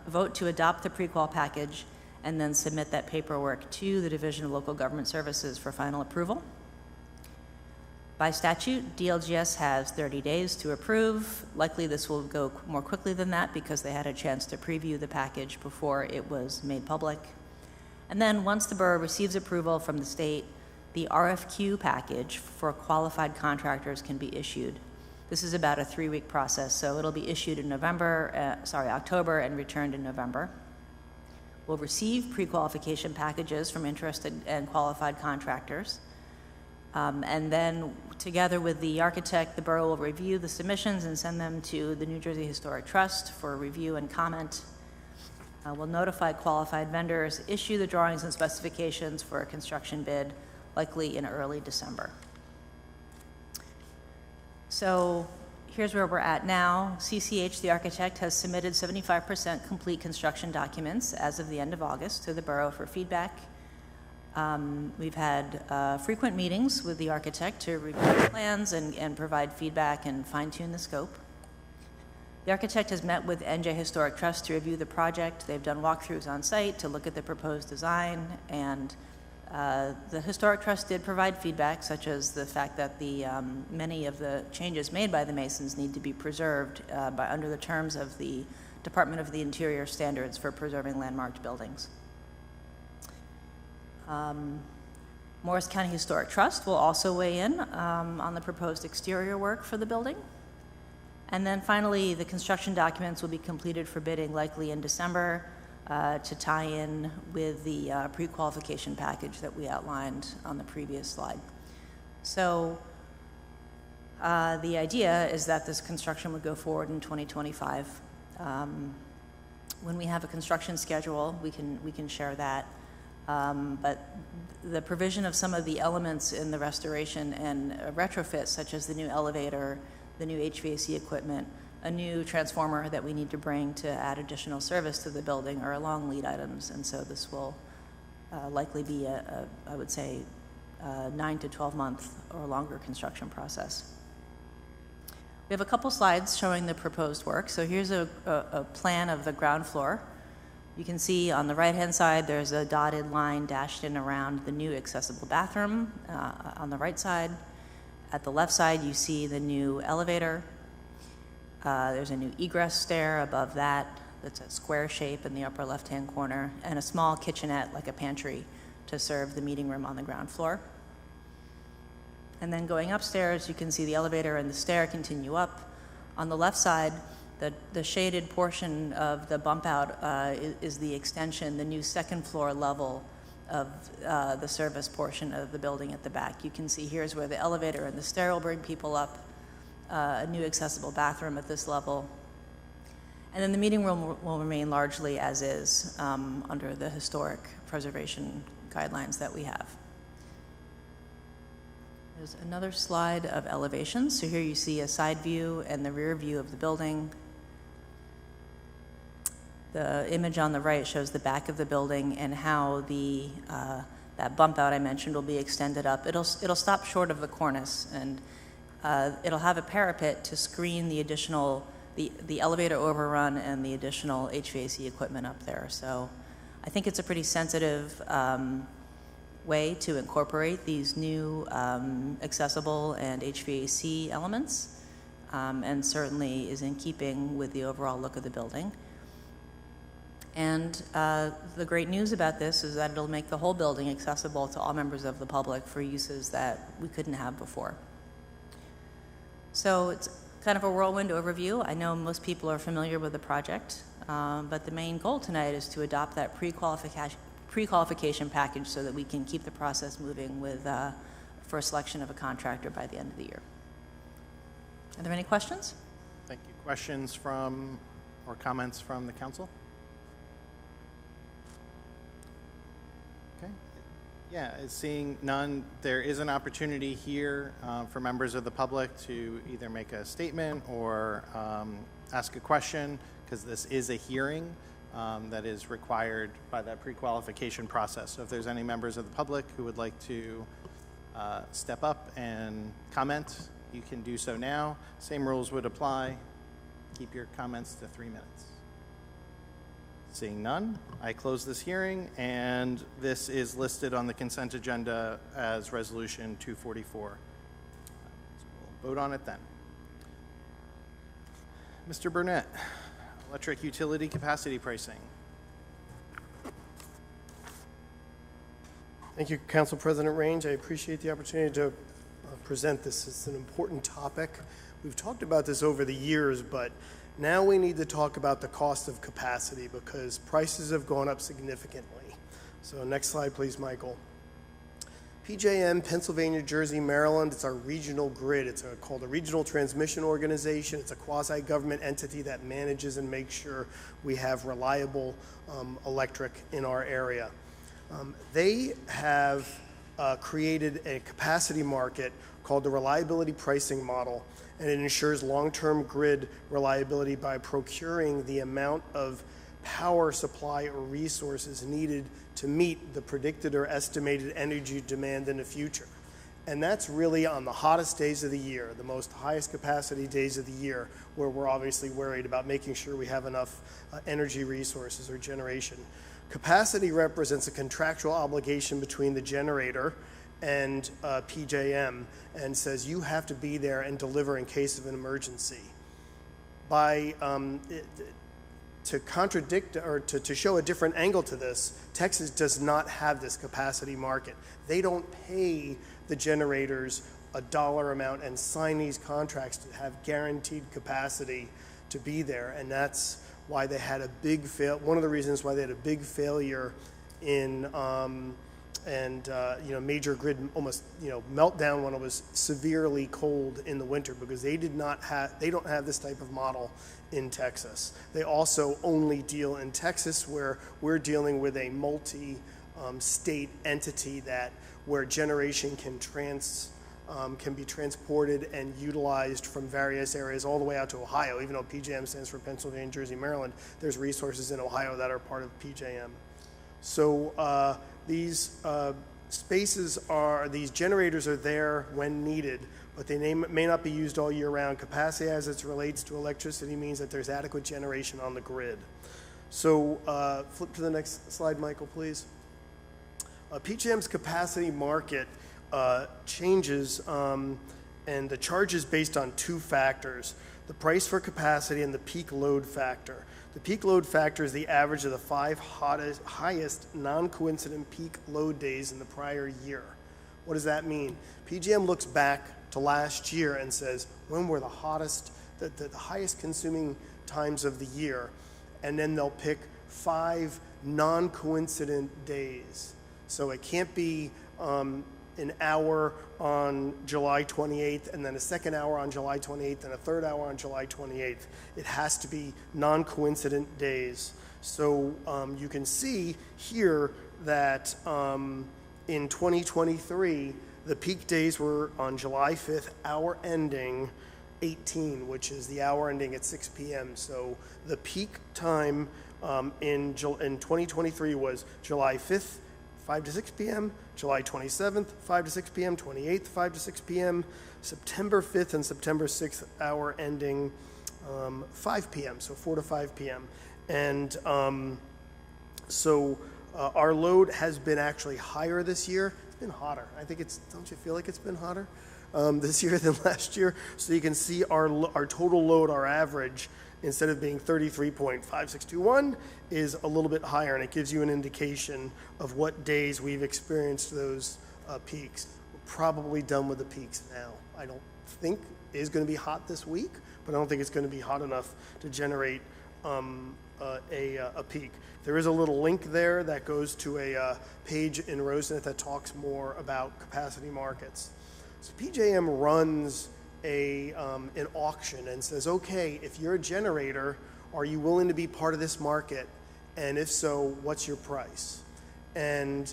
vote to adopt the pre-qual package and then submit that paperwork to the Division of Local Government Services for final approval. By statute, DLGS has 30 days to approve. Likely this will go more quickly than that because they had a chance to preview the package before it was made public. And then once the borough receives approval from the state, the RFQ package for qualified contractors can be issued. This is about a 3-week process, so it'll be issued in October and returned in November. We'll receive pre-qualification packages from interested and qualified contractors. And then together with the architect, the borough will review the submissions and send them to the New Jersey Historic Trust for review and comment. We'll notify qualified vendors, issue the drawings and specifications for a construction bid, likely in early December. So here's where we're at now. CCH, the architect, has submitted 75% complete construction documents as of the end of August to the Borough for feedback. We've had frequent meetings with the architect to review the plans and provide feedback and fine-tune the scope. The architect has met with NJ Historic Trust to review the project. They've done walkthroughs on site to look at the proposed design, and the Historic Trust did provide feedback, such as the fact that many of the changes made by the Masons need to be preserved under the terms of the Department of the Interior standards for preserving landmarked buildings. Morris County Historic Trust will also weigh in on the proposed exterior work for the building. And then finally, the construction documents will be completed for bidding likely in December to tie in with the pre-qualification package that we outlined on the previous slide. So the idea is that this construction would go forward in 2025. When we have a construction schedule, we can share that. But the provision of some of the elements in the restoration and retrofit, such as the new elevator, the new HVAC equipment, a new transformer that we need to bring to add additional service to the building, are long lead items. And so this will likely be I would say, 9 to 12 month or longer construction process. We have a couple slides showing the proposed work. So here's a plan of the ground floor. You can see on the right-hand side, there's a dotted line dashed in around the new accessible bathroom on the right side. At the left side, you see the new elevator. There's a new egress stair above that that's a square shape in the upper left-hand corner, and a small kitchenette, like a pantry, to serve the meeting room on the ground floor. And then going upstairs, you can see the elevator and the stair continue up. On the left side, the shaded portion of the bump out is the extension, the new second floor level of the service portion of the building at the back. You can see here's where the elevator and the stair will bring people up, a new accessible bathroom at this level. And then the meeting room will remain largely as is under the historic preservation guidelines that we have. There's another slide of elevations. So here you see a side view and the rear view of the building. The image on the right shows the back of the building and how that bump out I mentioned will be extended up. It'll stop short of the cornice, and it'll have a parapet to screen the additional, the elevator overrun and the additional HVAC equipment up there. So I think it's a pretty sensitive way to incorporate these new accessible and HVAC elements, and certainly is in keeping with the overall look of the building. And the great news about this is that it'll make the whole building accessible to all members of the public for uses that we couldn't have before. So it's kind of a whirlwind overview. I know most people are familiar with the project, but the main goal tonight is to adopt that pre-qualification package so that we can keep the process moving with for a selection of a contractor by the end of the year. Are there any questions? Thank you. Questions from or comments from the council? Okay. Yeah, seeing none, there is an opportunity here for members of the public to either make a statement or ask a question, because this is a hearing that is required by that pre-qualification process. So if there's any members of the public who would like to step up and comment, you can do so now. Same rules would apply. Keep your comments to 3 minutes. Seeing none, I close this hearing, and this is listed on the consent agenda as Resolution 244. So we'll vote on it then. Mr. Burnett, electric utility capacity pricing. Thank you, Council President Range. I appreciate the opportunity to present this. It's an important topic. We've talked about this over the years, but now we need to talk about the cost of capacity because prices have gone up significantly. So next slide, please, Michael. PJM, Pennsylvania, Jersey, Maryland, it's our regional grid. It's called a regional transmission organization. It's a quasi-government entity that manages and makes sure we have reliable electric in our area. They have created a capacity market called the Reliability Pricing Model, and it ensures long-term grid reliability by procuring the amount of power supply or resources needed to meet the predicted or estimated energy demand in the future. And that's really on the hottest days of the year, the most highest capacity days of the year, where we're obviously worried about making sure we have enough energy resources or generation. Capacity represents a contractual obligation between the generator and PJM, and says you have to be there and deliver in case of an emergency. To contradict or to show a different angle to this, Texas does not have this capacity market. They don't pay the generators a dollar amount and sign these contracts to have guaranteed capacity to be there, and that's why they had a big one of the reasons why they had a big failure in major grid almost meltdown when it was severely cold in the winter, because they don't have this type of model in Texas. They also only deal in Texas, where we're dealing with a multi-state entity where generation can be transported and utilized from various areas all the way out to Ohio. Even though PJM stands for Pennsylvania, Jersey, Maryland, there's resources in Ohio that are part of PJM. So these these generators are there when needed, but they may not be used all year round. Capacity as it relates to electricity means that there's adequate generation on the grid. So flip to the next slide, Michael, please. PJM's capacity market changes, and the charge is based on two factors: the price for capacity and the peak load factor. The peak load factor is the average of the 5 highest non-coincident peak load days in the prior year. What does that mean? PJM looks back to last year and says, when were the highest consuming times of the year? And then they'll pick 5 non-coincident days. So it can't be an hour on July 28th, and then a second hour on July 28th, and a third hour on July 28th. It has to be non-coincident days. So you can see here that in 2023, the peak days were on July 5th, hour ending 18, which is the hour ending at 6 p.m. So the peak time in 2023 was July 5th, 5 to 6 p.m., July 27th, 5 to 6 p.m., 28th, 5 to 6 p.m., September 5th and September 6th, hour ending 5 p.m., so 4 to 5 p.m. And our load has been actually higher this year. It's been hotter. I think don't you feel like it's been hotter this year than last year? So you can see our total load, our average, instead of being 33.5621, is a little bit higher, and it gives you an indication of what days we've experienced those peaks. We're probably done with the peaks now. I don't think it is going to be hot this week, but I don't think it's going to be hot enough to generate a peak. There is a little link there that goes to a page in RoseNet that talks more about capacity markets. So PJM runs an auction and says, okay, if you're a generator, are you willing to be part of this market? And if so, what's your price? And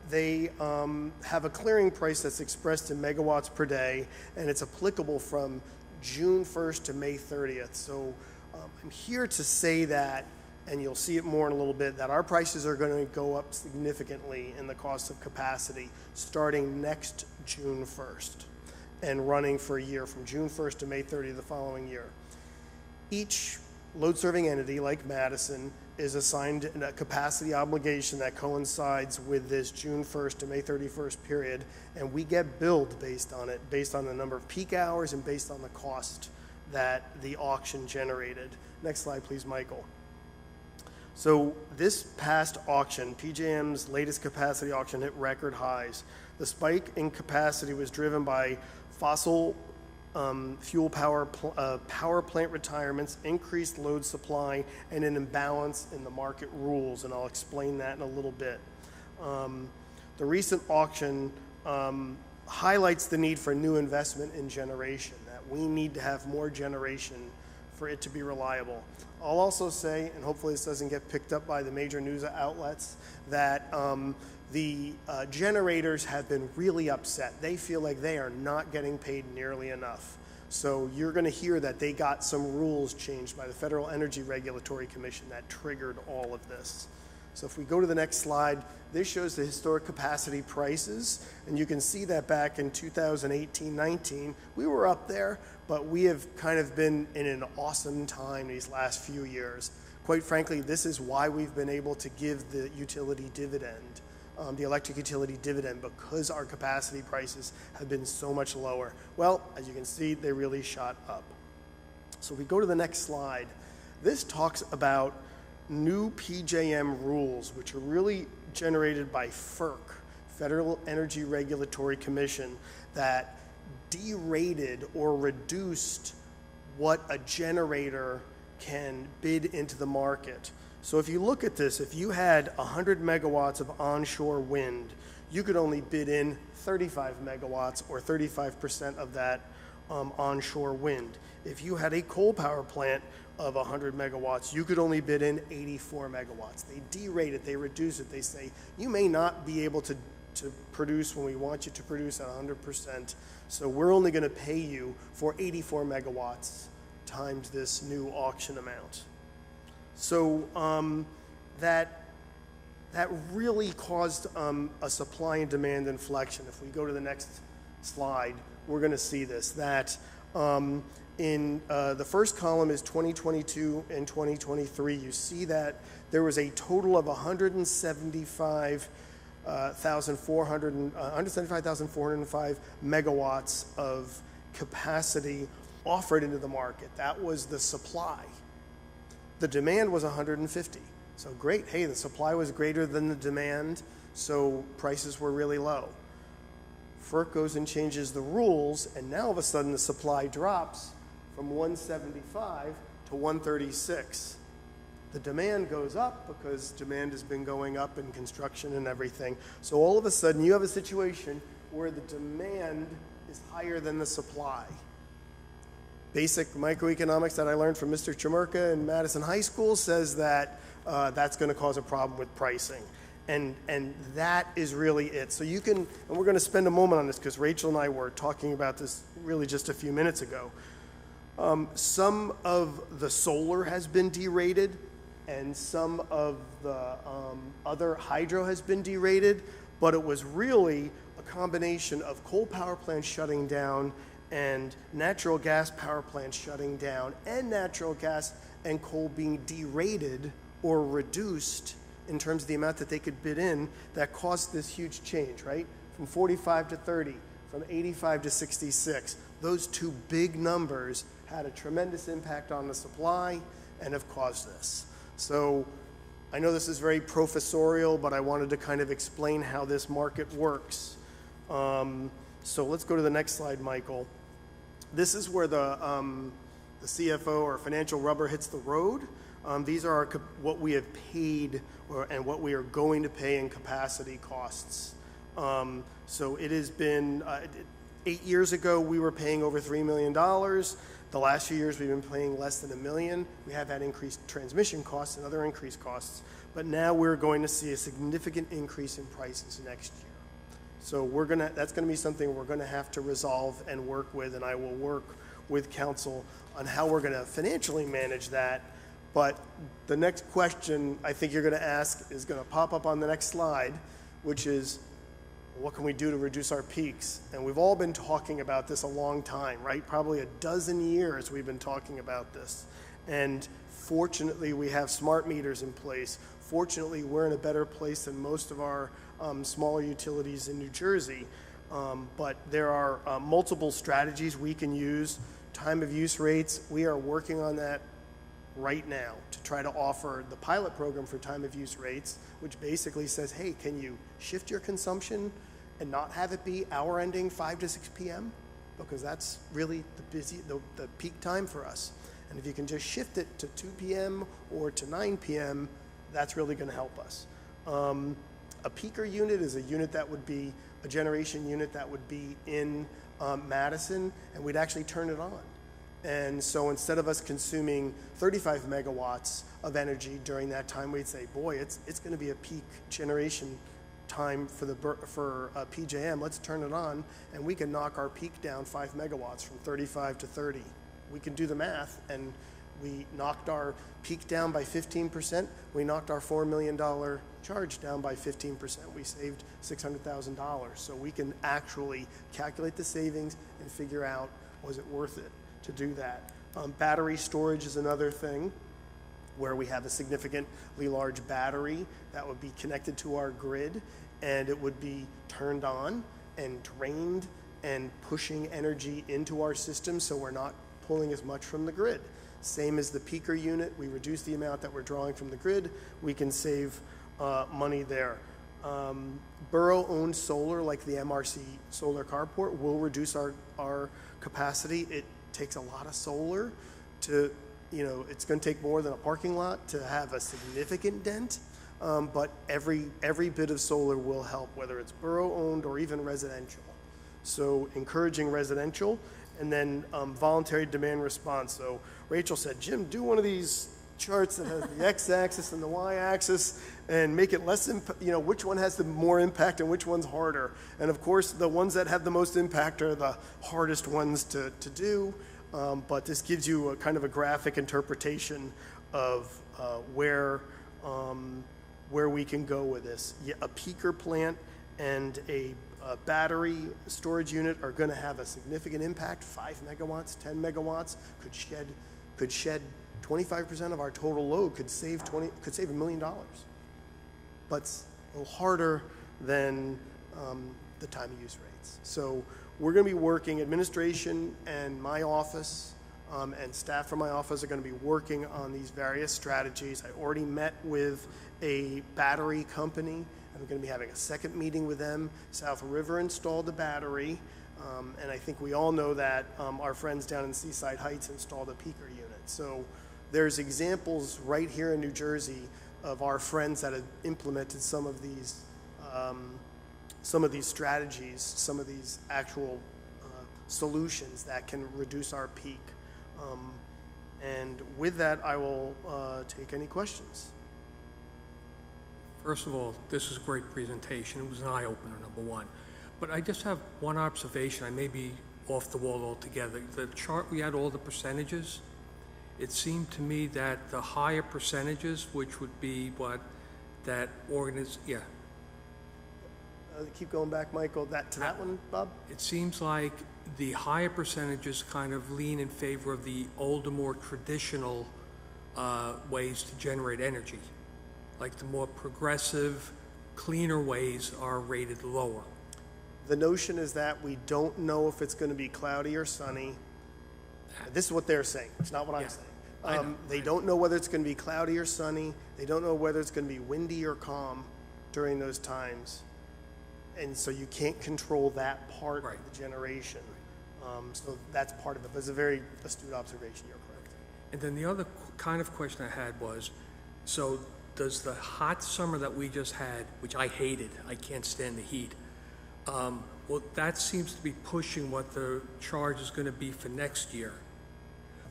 they have a clearing price that's expressed in megawatts per day, and it's applicable from June 1st to May 30th. So I'm here to say that, and you'll see it more in a little bit, that our prices are going to go up significantly in the cost of capacity starting next June 1st. And running for a year from June 1st to May 30th the following year. Each load-serving entity, like Madison, is assigned a capacity obligation that coincides with this June 1st to May 31st period, and we get billed based on it, based on the number of peak hours and based on the cost that the auction generated. Next slide, please, Michael. So this past auction, PJM's latest capacity auction, hit record highs. The spike in capacity was driven by fossil fuel power plant retirements, increased load supply, and an imbalance in the market rules, and I'll explain that in a little bit. The recent auction highlights the need for new investment in generation, that we need to have more generation for it to be reliable. I'll also say, and hopefully this doesn't get picked up by the major news outlets, that the generators have been really upset. They feel like they are not getting paid nearly enough. So you're going to hear that they got some rules changed by the Federal Energy Regulatory Commission that triggered all of this. So if we go to the next slide, this shows the historic capacity prices, and you can see that back in 2018-19, we were up there, but we have kind of been in an awesome time these last few years. Quite frankly, this is why we've been able to give the utility dividend, the electric utility dividend, because our capacity prices have been so much lower. Well, as you can see, they really shot up. So if we go to the next slide, this talks about new PJM rules, which are really generated by FERC, Federal Energy Regulatory Commission, that derated or reduced what a generator can bid into the market. So if you look at this, if you had 100 megawatts of onshore wind, you could only bid in 35 megawatts or 35% of that onshore wind. If you had a coal power plant of 100 megawatts, you could only bid in 84 megawatts. They derate it, they reduce it, they say, you may not be able to produce when we want you to produce at 100%, so we're only gonna pay you for 84 megawatts times this new auction amount. So that really caused a supply and demand inflection. If we go to the next slide, we're gonna see this, that in the first column is 2022 and 2023. You see that there was a total of 175,405 megawatts of capacity offered into the market. That was the supply. The demand was 150. So great, hey, the supply was greater than the demand, so prices were really low. FERC goes and changes the rules, and now all of a sudden the supply drops from 175 to 136. The demand goes up because demand has been going up in construction and everything. So all of a sudden you have a situation where the demand is higher than the supply. Basic microeconomics that I learned from Mr. Chmurka in Madison High School says that that's going to cause a problem with pricing. And that is really it. So you can, and we're going to spend a moment on this because Rachel and I were talking about this really just a few minutes ago. Some of the solar has been derated, and some of the other hydro has been derated, but it was really a combination of coal power plants shutting down and natural gas power plants shutting down, and natural gas and coal being derated or reduced in terms of the amount that they could bid in, that caused this huge change, right? From 45 to 30, from 85 to 66. Those two big numbers had a tremendous impact on the supply and have caused this. So I know this is very professorial, but I wanted to kind of explain how this market works. So let's go to the next slide, Michael. This is where the CFO or financial rubber hits the road. These are what we have paid and what we are going to pay in capacity costs. So it has been, 8 years ago, we were paying over $3 million. The last few years, we've been paying less than $1 million. We have had increased transmission costs and other increased costs, but now we're going to see a significant increase in prices next year. So that's gonna be something we're gonna have to resolve and work with, and I will work with council on how we're gonna financially manage that. But the next question I think you're gonna ask is gonna pop up on the next slide, which is, what can we do to reduce our peaks? And we've all been talking about this a long time, right? Probably a dozen years we've been talking about this. And fortunately, we have smart meters in place. Fortunately, we're in a better place than most of our smaller utilities in New Jersey. But there are multiple strategies we can use. Time of use rates, we are working on that right now to try to offer the pilot program for time of use rates, which basically says, hey, can you shift your consumption and not have it be hour ending 5 to 6 p.m.? Because that's really the peak time for us. And if you can just shift it to 2 p.m. or to 9 p.m., that's really going to help us. A peaker unit is a unit that would be a generation unit that would be in Madison, and we'd actually turn it on. And so instead of us consuming 35 megawatts of energy during that time, we'd say, boy, it's going to be a peak generation time for PJM. Let's turn it on, and we can knock our peak down 5 megawatts from 35 to 30. We can do the math, and we knocked our peak down by 15%. We knocked our $4 million charge down by 15%. We saved $600,000. So we can actually calculate the savings and figure out, was it worth it to do that? Battery storage is another thing where we have a significantly large battery that would be connected to our grid, and it would be turned on and drained and pushing energy into our system, so we're not pulling as much from the grid. Same as the peaker unit, we reduce the amount that we're drawing from the grid, we can save money there. Borough-owned solar, like the MRC solar carport, will reduce our capacity. It takes a lot of solar to, it's going to take more than a parking lot to have a significant dent, but every bit of solar will help, whether it's borough-owned or even residential. So encouraging residential, and then voluntary demand response. So Rachel said, Jim, do one of these charts that has the x-axis and the y-axis and make it less, which one has the more impact and which one's harder. And of course, the ones that have the most impact are the hardest ones to do. But this gives you a kind of a graphic interpretation of where we can go with this. A peaker plant and a battery storage unit are going to have a significant impact. 5 megawatts, 10 megawatts could shed 25% of our total load. Could save $1 million. But it's a little harder than the time of use rates. So we're going to be working, administration and my office and staff from my office are going to be working on these various strategies. I already met with a battery company. I'm going to be having a second meeting with them. South River installed a battery, and I think we all know that our friends down in Seaside Heights installed a peaker unit. So there's examples right here in New Jersey of our friends that have implemented some of these strategies, some of these actual solutions that can reduce our peak. And with that, I will take any questions. First of all, this is a great presentation. It was an eye-opener, number one. But I just have one observation. I may be off the wall altogether. The chart, we had all the percentages. It seemed to me that the higher percentages, which would be what that Keep going back, Michael. That one, Bob? It seems like the higher percentages kind of lean in favor of the older, more traditional ways to generate energy. Like the more progressive, cleaner ways are rated lower. The notion is that we don't know if it's going to be cloudy or sunny. This is what they're saying. It's not what I'm saying. They don't know whether it's going to be cloudy or sunny. They don't know whether it's going to be windy or calm during those times. And so you can't control that part of the generation. So that's part of it. But it's a very astute observation. You're correct. And then the other kind of question I had was, so does the hot summer that we just had, which I hated, I can't stand the heat, well, that seems to be pushing what the charge is going to be for next year.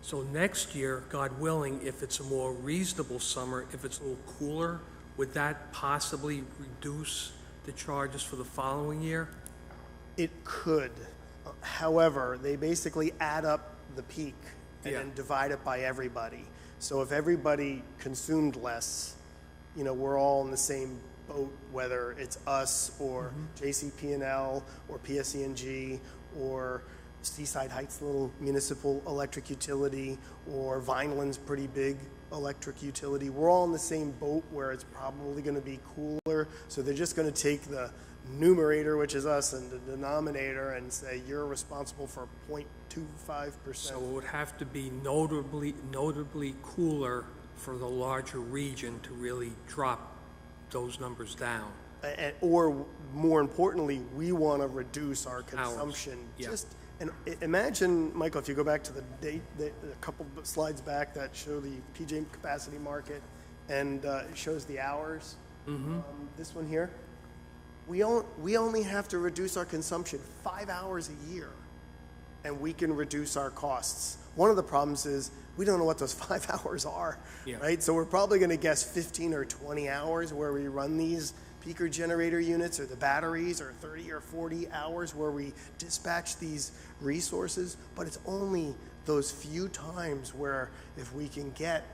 So next year, God willing, if it's a more reasonable summer, if it's a little cooler, would that possibly reduce the charges for the following year? It could. However, they basically add up the peak and then divide it by everybody. So if everybody consumed less, we're all in the same boat, whether it's us or JCP&L or PSE&G or Seaside Heights, little municipal electric utility, or Vineland's pretty big electric utility. We're all in the same boat where it's probably going to be cooler. So they're just going to take the numerator, which is us, and the denominator, and say you're responsible for 0.25%. So it would have to be notably cooler for the larger region to really drop those numbers down. Or more importantly, we want to reduce our consumption. And imagine, Michael, if you go back to the date, a couple of slides back that show the PJM capacity market, and it shows the hours. This one here. We only have to reduce our consumption 5 hours a year, and we can reduce our costs. One of the problems is we don't know what those 5 hours are, right? So we're probably going to guess 15 or 20 hours where we run these peaker generator units or the batteries, or 30 or 40 hours where we dispatch these resources. But it's only those few times where if we can get,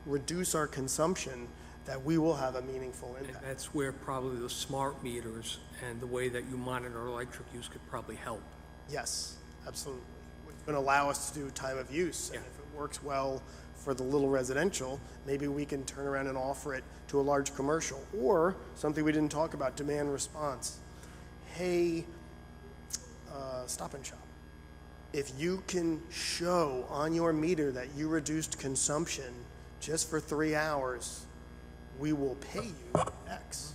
reduce our consumption, that we will have a meaningful And impact. that's where probably the smart meters and the way that you monitor electric use could probably help. Yes, absolutely. It's going to allow us to do time of use. And Yeah. if it works well for the little residential, maybe we can turn around and offer it to a large commercial. Or something we didn't talk about, demand response. Hey, Stop and Shop. If you can show on your meter that you reduced consumption just for 3 hours, we will pay you X.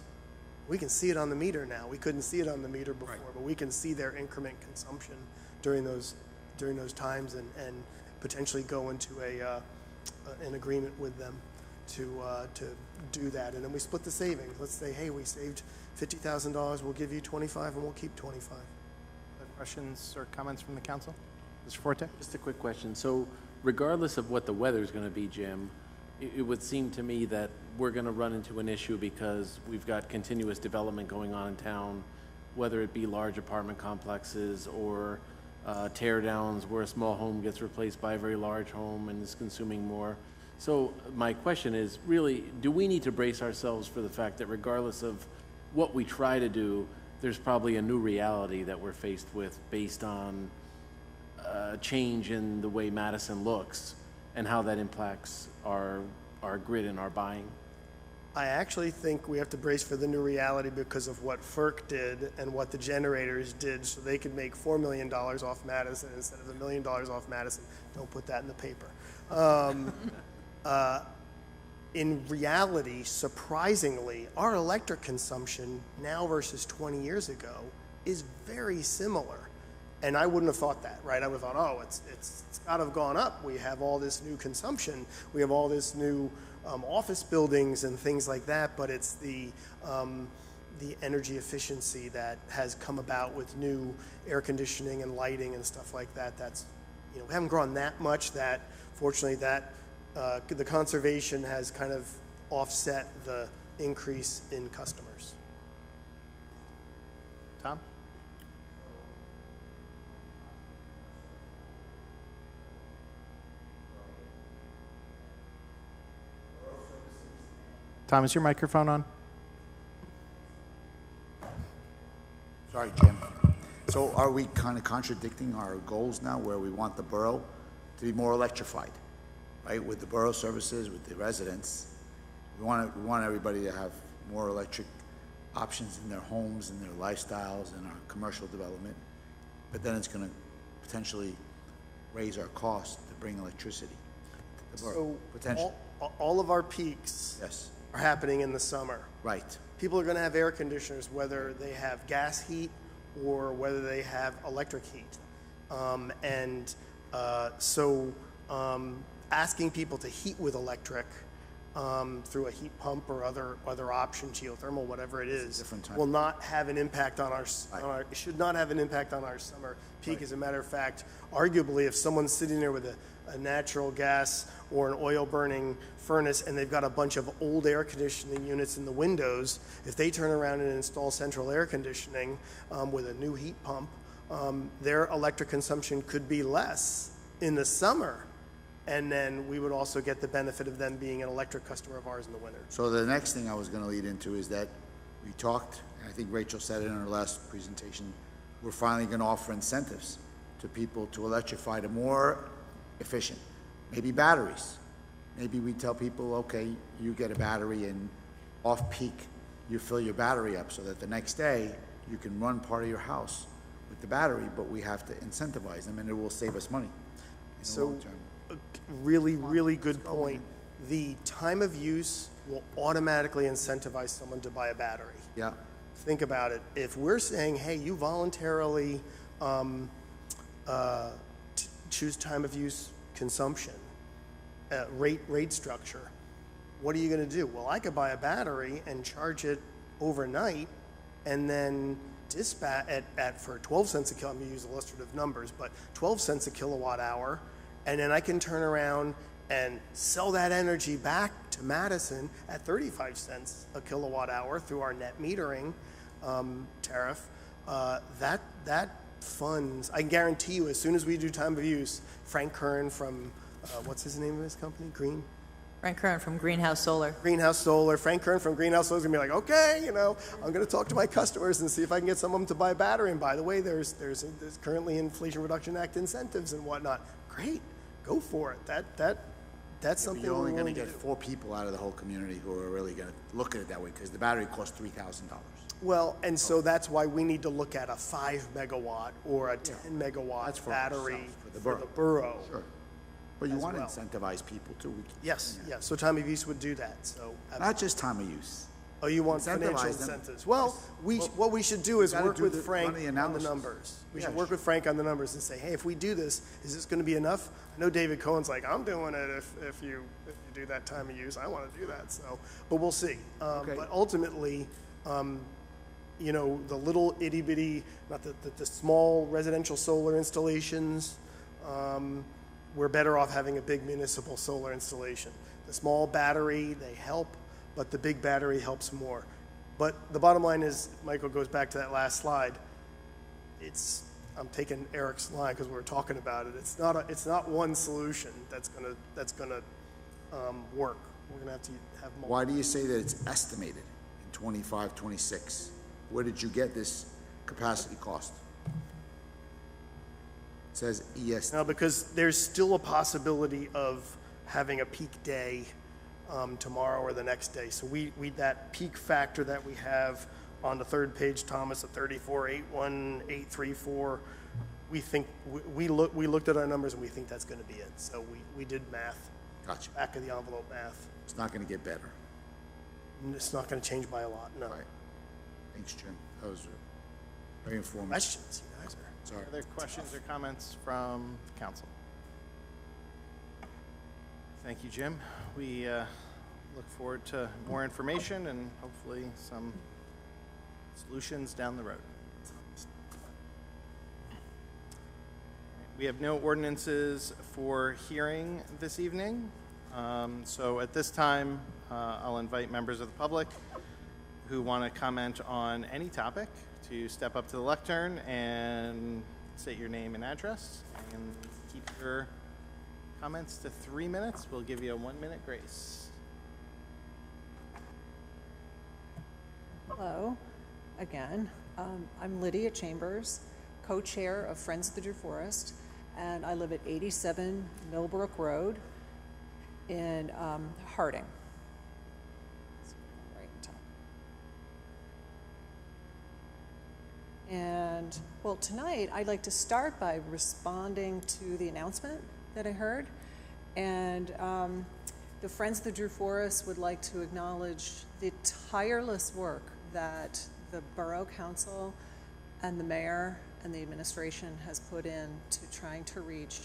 We can see it on the meter now. We couldn't see it on the meter before, but we can see their increment consumption during those times, and potentially go into an agreement with them to do that. And then we split the savings. Let's say, hey, we saved $50,000. We'll give you 25, and we'll keep 25. Other questions or comments from the council? Mr. Forte? Just a quick question. So regardless of what the weather's going to be, Jim, it would seem to me that we're going to run into an issue because we've got continuous development going on in town, whether it be large apartment complexes or tear downs where a small home gets replaced by a very large home and is consuming more. So my question is, really, do we need to brace ourselves for the fact that regardless of what we try to do, there's probably a new reality that we're faced with based on change in the way Madison looks and how that impacts our grid and our buying? I actually think we have to brace for the new reality because of what FERC did and what the generators did, so they could make $4 million off Madison instead of $1 million off Madison. Don't put that in the paper. In reality, surprisingly, our electric consumption now versus 20 years ago is very similar. And I wouldn't have thought that, right? I would have thought, oh, it's got to have gone up. We have all this new consumption. We have all this new office buildings and things like that. But it's the energy efficiency that has come about with new air conditioning and lighting and stuff like that. That's, we haven't grown that much. That fortunately, that the conservation has kind of offset the increase in customers. Tom? Tom, is your microphone on? Sorry, Jim. So are we kind of contradicting our goals now where we want the borough to be more electrified, right? With the borough services, with the residents, we want everybody to have more electric options in their homes and their lifestyles and our commercial development. But then it's going to potentially raise our cost to bring electricity to the borough. So Potentially. all of our peaks Yes. are happening in the summer. Right. People are going to have air conditioners, whether they have gas heat or whether they have electric heat. So asking people to heat with electric through a heat pump or other option, geothermal, whatever it is, will not have an impact on our should not have an impact on our summer peak. Right. As a matter of fact, arguably, if someone's sitting there with a natural gas or an oil burning furnace and they've got a bunch of old air conditioning units in the windows, if they turn around and install central air conditioning with a new heat pump, their electric consumption could be less in the summer. And then we would also get the benefit of them being an electric customer of ours in the winter. So the next thing I was going to lead into is that we talked, and I think Rachel said it in her last presentation, we're finally going to offer incentives to people to electrify to more efficient. Maybe batteries. Maybe we tell people, okay, you get a battery and off-peak, you fill your battery up so that the next day you can run part of your house with the battery, but we have to incentivize them and it will save us money in the long term. Really, really good point. The time of use will automatically incentivize someone to buy a battery. Yeah. Think about it. If we're saying, hey, you voluntarily choose time of use consumption, rate structure, what are you going to do? Well, I could buy a battery and charge it overnight and then dispatch for 12 cents a kilowatt, I'm going to use illustrative numbers, but 12 cents a kilowatt hour, and then I can turn around and sell that energy back to Madison at 35 cents a kilowatt hour through our net metering tariff. That funds, I guarantee you, as soon as we do time of use, Frank Kern from, what's his name of his company? Frank Kern from Greenhouse Solar. Greenhouse Solar. Frank Kern from Greenhouse Solar is going to be like, okay, I'm going to talk to my customers and see if I can get some of them to buy a battery. And by the way, there's currently Inflation Reduction Act incentives and whatnot. Great, go for it. That's something You're only we're going willing to to get do. 4 people out of the whole community who are really going to look at it that way, because the battery costs $3,000. Well, and so that's why we need to look at a 5 megawatt or a 10 megawatt That's for battery ourselves, for the borough. Sure. But you As want well. to incentivize people too. Yes, yes. So time of use would do that. So Not just time of use. oh, you want financial incentivize them. incentives? Well, what we should do is gotta work do with the- Frank run the on the analysis. numbers. We Yeah, should work sure. with Frank on the numbers and say, hey, if we do this, is this going to be enough? I know David Cohen's like, I'm doing it if you do that time of use. I want to do that. So, but we'll see. Okay. But ultimately, the little itty bitty, not the small residential solar installations, we're better off having a big municipal solar installation. The small battery, they help, but the big battery helps more. But the bottom line is, Michael goes back to that last slide. I'm taking Eric's line because we were talking about it. It's not one solution that's gonna work. We're gonna have to have more. Why do you say that it's estimated in 25, 26? Where did you get this capacity cost? It says ES. No, because there's still a possibility of having a peak day tomorrow or the next day. So we that peak factor that we have on the third page, Thomas, at 34,81834, we think we looked at our numbers and we think that's going to be it. So we did math, Gotcha. back of the envelope math. It's not going to get better. And it's not going to change by a lot. No. Right. Thanks, Jim. That was very informative. Questions, you guys are. Sorry. Other questions or comments from the council? Thank you, Jim. We look forward to more information and hopefully some solutions down the road. We have no ordinances for hearing this evening. So at this time, I'll invite members of the public who want to comment on any topic to step up to the lectern and state your name and address and keep your comments to 3 minutes. We'll give you a 1-minute grace. Hello, again. I'm Lydia Chambers, co-chair of Friends of the Drew Forest, and I live at 87 Millbrook Road in Harding. Right on top. And, well, tonight I'd like to start by responding to the announcement that I heard. And the Friends of the Drew Forest would like to acknowledge the tireless work that the Borough Council and the mayor and the administration has put in to trying to reach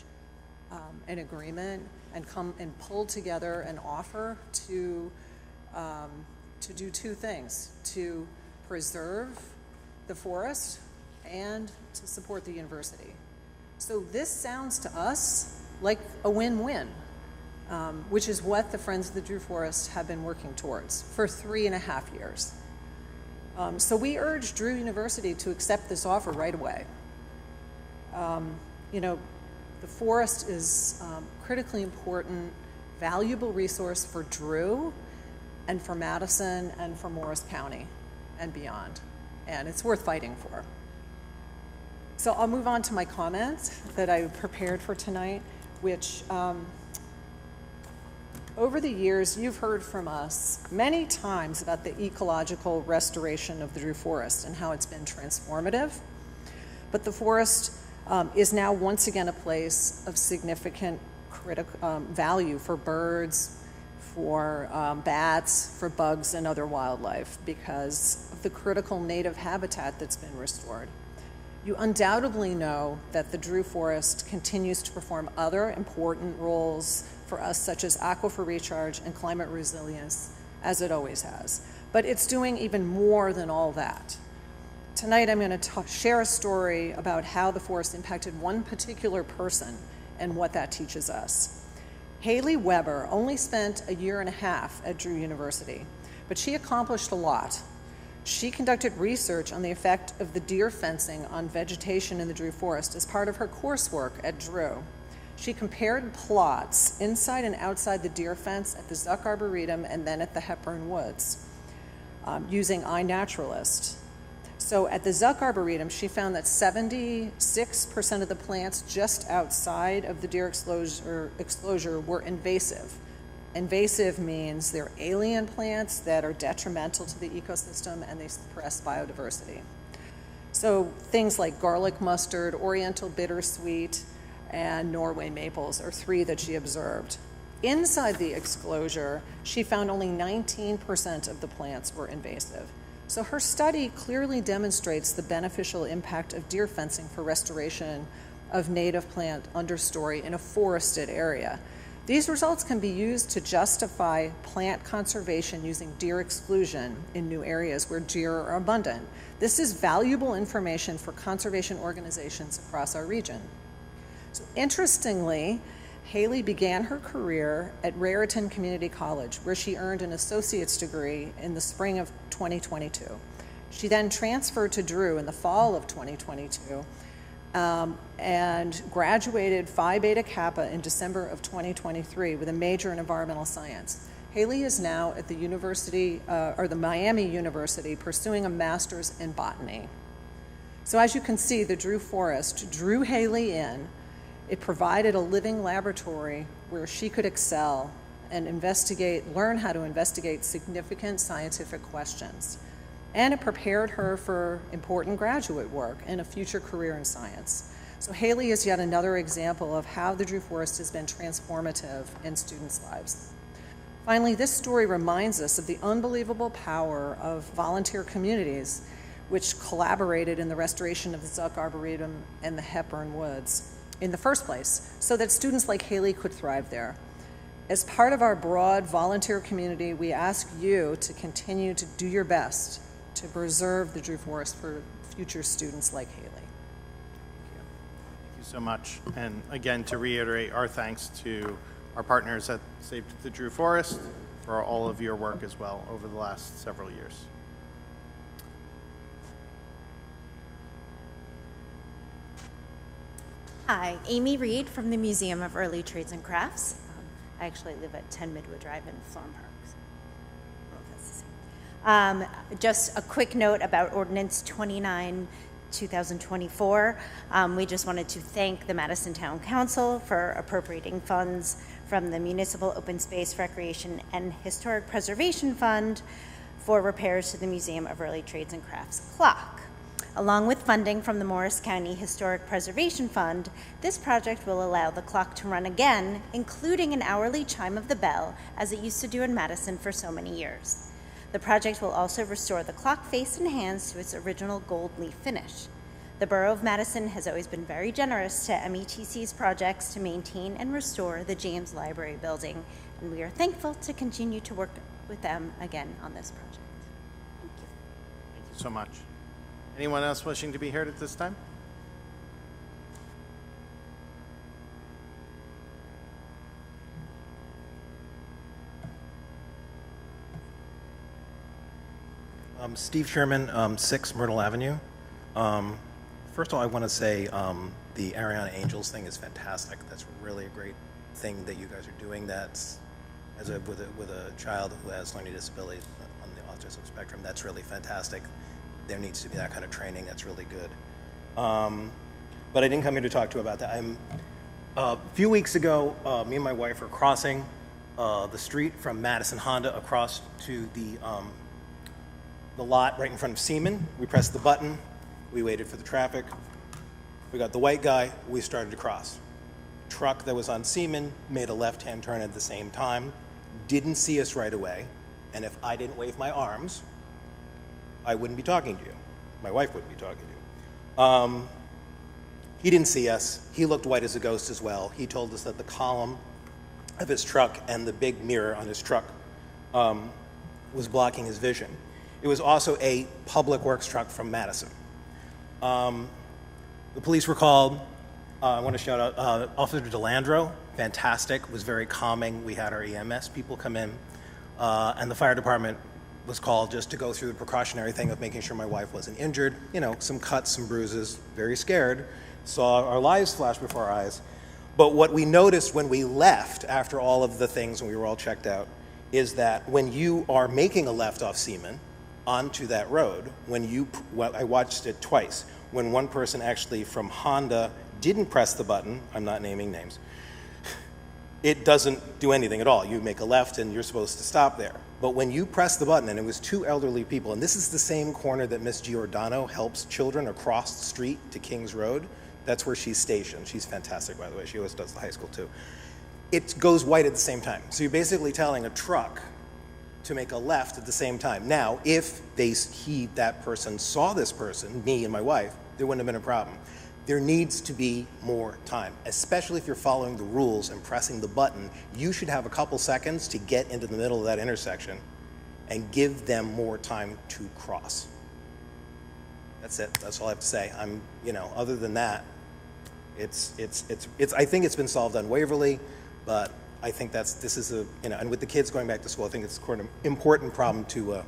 an agreement and come and pull together an offer to do 2 things: to preserve the forest and to support the university. So this sounds to us like a win-win, which is what the Friends of the Drew Forest have been working towards for 3.5 years. So we urge Drew University to accept this offer right away. The forest is critically important, valuable resource for Drew and for Madison and for Morris County and beyond. And it's worth fighting for. So I'll move on to my comments that I prepared for tonight, which over the years, you've heard from us many times about the ecological restoration of the Drew Forest and how it's been transformative. But the forest is now once again a place of significant value for birds, for bats, for bugs, and other wildlife because of the critical native habitat that's been restored. You undoubtedly know that the Drew Forest continues to perform other important roles for us, such as aquifer recharge and climate resilience, as it always has. but it's doing even more than all that. Tonight I'm going to share a story about how the forest impacted one particular person and what that teaches us. Haley Weber only spent a year and a half at Drew University, but she accomplished a lot. She conducted research on the effect of the deer fencing on vegetation in the Drew Forest as part of her coursework at Drew. She compared plots inside and outside the deer fence at the Zuck Arboretum and then at the Hepburn Woods using iNaturalist. So at the Zuck Arboretum, she found that 76% of the plants just outside of the deer exclosure were invasive. Invasive means they're alien plants that are detrimental to the ecosystem and they suppress biodiversity. So things like garlic mustard, oriental bittersweet, and Norway maples are 3 that she observed. Inside the exclosure, she found only 19% of the plants were invasive. So her study clearly demonstrates the beneficial impact of deer fencing for restoration of native plant understory in a forested area. These results can be used to justify plant conservation using deer exclusion in new areas where deer are abundant. This is valuable information for conservation organizations across our region. So interestingly, Haley began her career at Raritan Community College, where she earned an associate's degree in the spring of 2022. She then transferred to Drew in the fall of 2022 and graduated Phi Beta Kappa in December of 2023 with a major in environmental science. Haley is now at the University, or the Miami University, pursuing a master's in botany. So as you can see, the Drew Forest drew Haley in. It provided a living laboratory where she could excel and learn how to investigate significant scientific questions. And it prepared her for important graduate work and a future career in science. So Haley is yet another example of how the Drew Forest has been transformative in students' lives. Finally, this story reminds us of the unbelievable power of volunteer communities which collaborated in the restoration of the Zuck Arboretum and the Hepburn Woods in the first place, so that students like Haley could thrive there. As part of our broad volunteer community, we ask you to continue to do your best to preserve the Drew Forest for future students like Haley. Thank you so much. And again, to reiterate our thanks to our partners at Save the Drew Forest for all of your work as well over the last several years. Hi, Amy Reed from the Museum of Early Trades and Crafts. I actually live at 10 Midwood Drive in Florham Park. Just a quick note about Ordinance 29, 2024. We just wanted to thank the Madison Town Council for appropriating funds from the Municipal Open Space, Recreation, and Historic Preservation Fund for repairs to the Museum of Early Trades and Crafts clock. Along with funding from the Morris County Historic Preservation Fund, this project will allow the clock to run again, including an hourly chime of the bell, as it used to do in Madison for so many years. The project will also restore the clock face and hands to its original gold leaf finish. The Borough of Madison has always been very generous to METC's projects to maintain and restore the James Library building, and we are thankful to continue to work with them again on this project. Thank you. Thank you so much. Anyone else wishing to be heard at this time? Steve Sherman, 6 Myrtle Avenue. First of all, I want to say the Ariana Angels thing is fantastic. That's really a great thing that you guys are doing. That's with a child who has learning disabilities on the autism spectrum. That's really fantastic. There needs to be that kind of training. That's really good. But I didn't come here to talk to you about that. A few weeks ago, me and my wife were crossing the street from Madison Honda across to the lot right in front of Seaman. We pressed the button. We waited for the traffic. We got the white guy. We started to cross. Truck that was on Seaman made a left-hand turn at the same time, didn't see us right away, and if I didn't wave my arms, I wouldn't be talking to you. My wife wouldn't be talking to you. He didn't see us. He looked white as a ghost as well. He told us that the column of his truck and the big mirror on his truck was blocking his vision. It was also a public works truck from Madison. The police were called. I want to shout out Officer DeLandro, fantastic, was very calming. We had our EMS people come in, and the fire department was called just to go through the precautionary thing of making sure my wife wasn't injured. You know, some cuts, some bruises, very scared. Saw our lives flash before our eyes. But what we noticed when we left after all of the things and we were all checked out is that when you are making a left off Seaman onto that road, I watched it twice, when one person actually from Honda didn't press the button, I'm not naming names, it doesn't do anything at all. You make a left and you're supposed to stop there. But when you press the button, and it was two elderly people, and this is the same corner that Miss Giordano helps children across the street to Kings Road. That's where she's stationed. She's fantastic, by the way. She always does the high school too. It goes white at the same time. So you're basically telling a truck to make a left at the same time. Now, if that person saw this person, me and my wife, there wouldn't have been a problem. There needs to be more time, especially if you're following the rules and pressing the button. You should have a couple seconds to get into the middle of that intersection and give them more time to cross. That's it. That's all I have to say. Other than that, I think it's been solved on Waverly, but I think and with the kids going back to school, I think it's quite an important problem to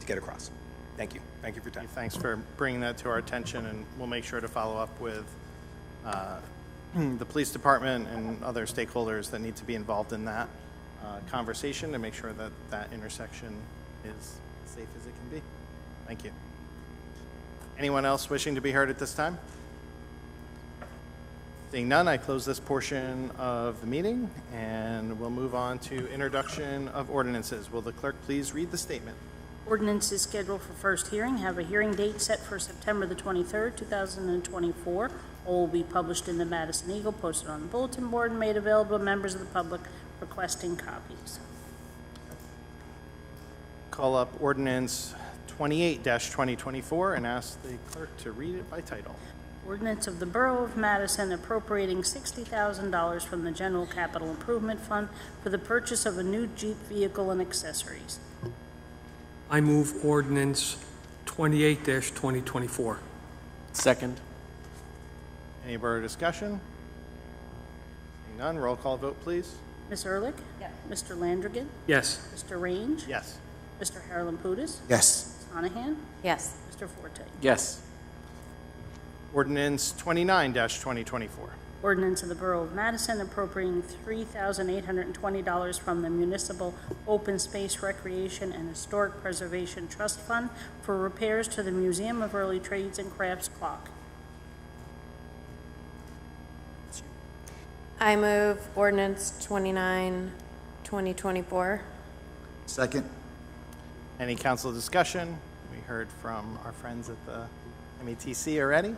get across. Thank you. Thank you for your time. Thanks for bringing that to our attention, and we'll make sure to follow up with the police department and other stakeholders that need to be involved in that conversation to make sure that that intersection is as safe as it can be. Thank you. Anyone else wishing to be heard at this time? Seeing none, I close this portion of the meeting, and we'll move on to introduction of ordinances. Will the clerk please read the statement? Ordinance is scheduled for first hearing. Have a hearing date set for September the 23rd, 2024. All will be published in the Madison Eagle, posted on the bulletin board, and made available to members of the public requesting copies. Call up ordinance 28-2024 and ask the clerk to read it by title. Ordinance of the Borough of Madison appropriating $60,000 from the General Capital Improvement Fund for the purchase of a new Jeep vehicle and accessories. I move ordinance 28-2024. Second. Any further discussion? Seeing none, roll call vote, please. Ms. Ehrlich? Yes. Mr. Landrigan? Yes. Mr. Range? Yes. Mr. Harlan-Pudis? Yes. Ms. Honahan? Yes. Mr. Forte? Yes. Ordinance 29-2024. Ordinance of the Borough of Madison appropriating $3,820 from the Municipal Open Space Recreation and Historic Preservation Trust Fund for repairs to the Museum of Early Trades and Crafts clock. I move ordinance 29, 2024. Second. Any council discussion? We heard from our friends at the METC already.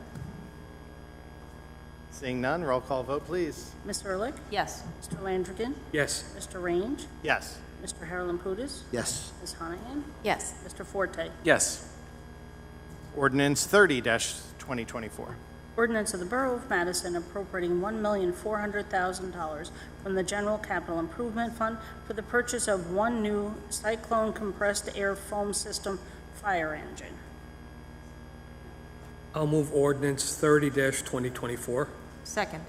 Seeing none, roll call vote, please. Ms. Ehrlich? Yes. Mr. Landrigan? Yes. Mr. Range? Yes. Mr. Harlan-Pudis? Yes. Ms. Honahan? Yes. Mr. Forte? Yes. Ordinance 30-2024. Ordinance of the Borough of Madison appropriating $1,400,000 from the General Capital Improvement Fund for the purchase of one new cyclone compressed air foam system fire engine. I'll move ordinance 30-2024. Second.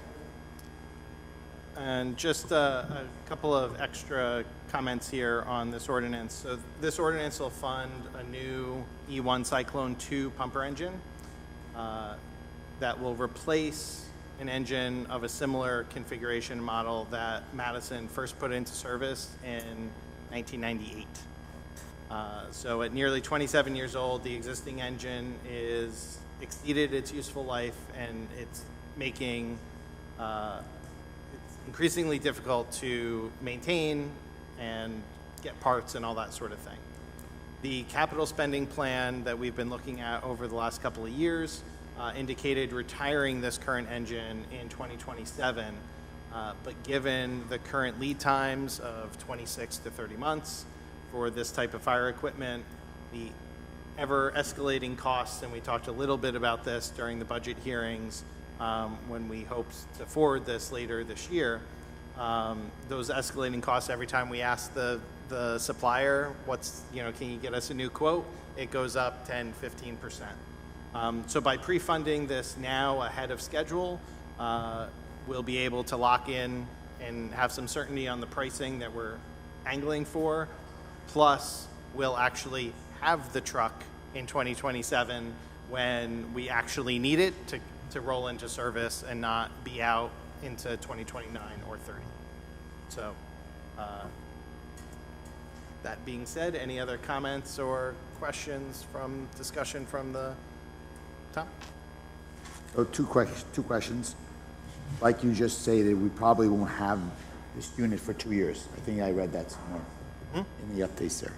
And just a couple of extra comments here on this ordinance. So this ordinance will fund a new E1 Cyclone 2 pumper engine that will replace an engine of a similar configuration model that Madison first put into service in 1998. So at nearly 27 years old, the existing engine is exceeded its useful life, and it's making it's increasingly difficult to maintain and get parts and all that sort of thing. The capital spending plan that we've been looking at over the last couple of years indicated retiring this current engine in 2027, but given the current lead times of 26 to 30 months for this type of fire equipment, the ever escalating costs, and we talked a little bit about this during the budget hearings when we hoped to forward this later this year. Those escalating costs, every time we ask the the supplier, can you get us a new quote? It goes up 10, 15%. So by pre-funding this now ahead of schedule, we'll be able to lock in and have some certainty on the pricing that we're angling for. Plus, we'll actually have the truck in 2027 when we actually need it to roll into service and not be out into 2029 or 30. So, that being said, any other comments or questions from discussion from the top? So two questions. Like you just stated, we probably won't have this unit for 2 years. I think I read that somewhere in the updates there.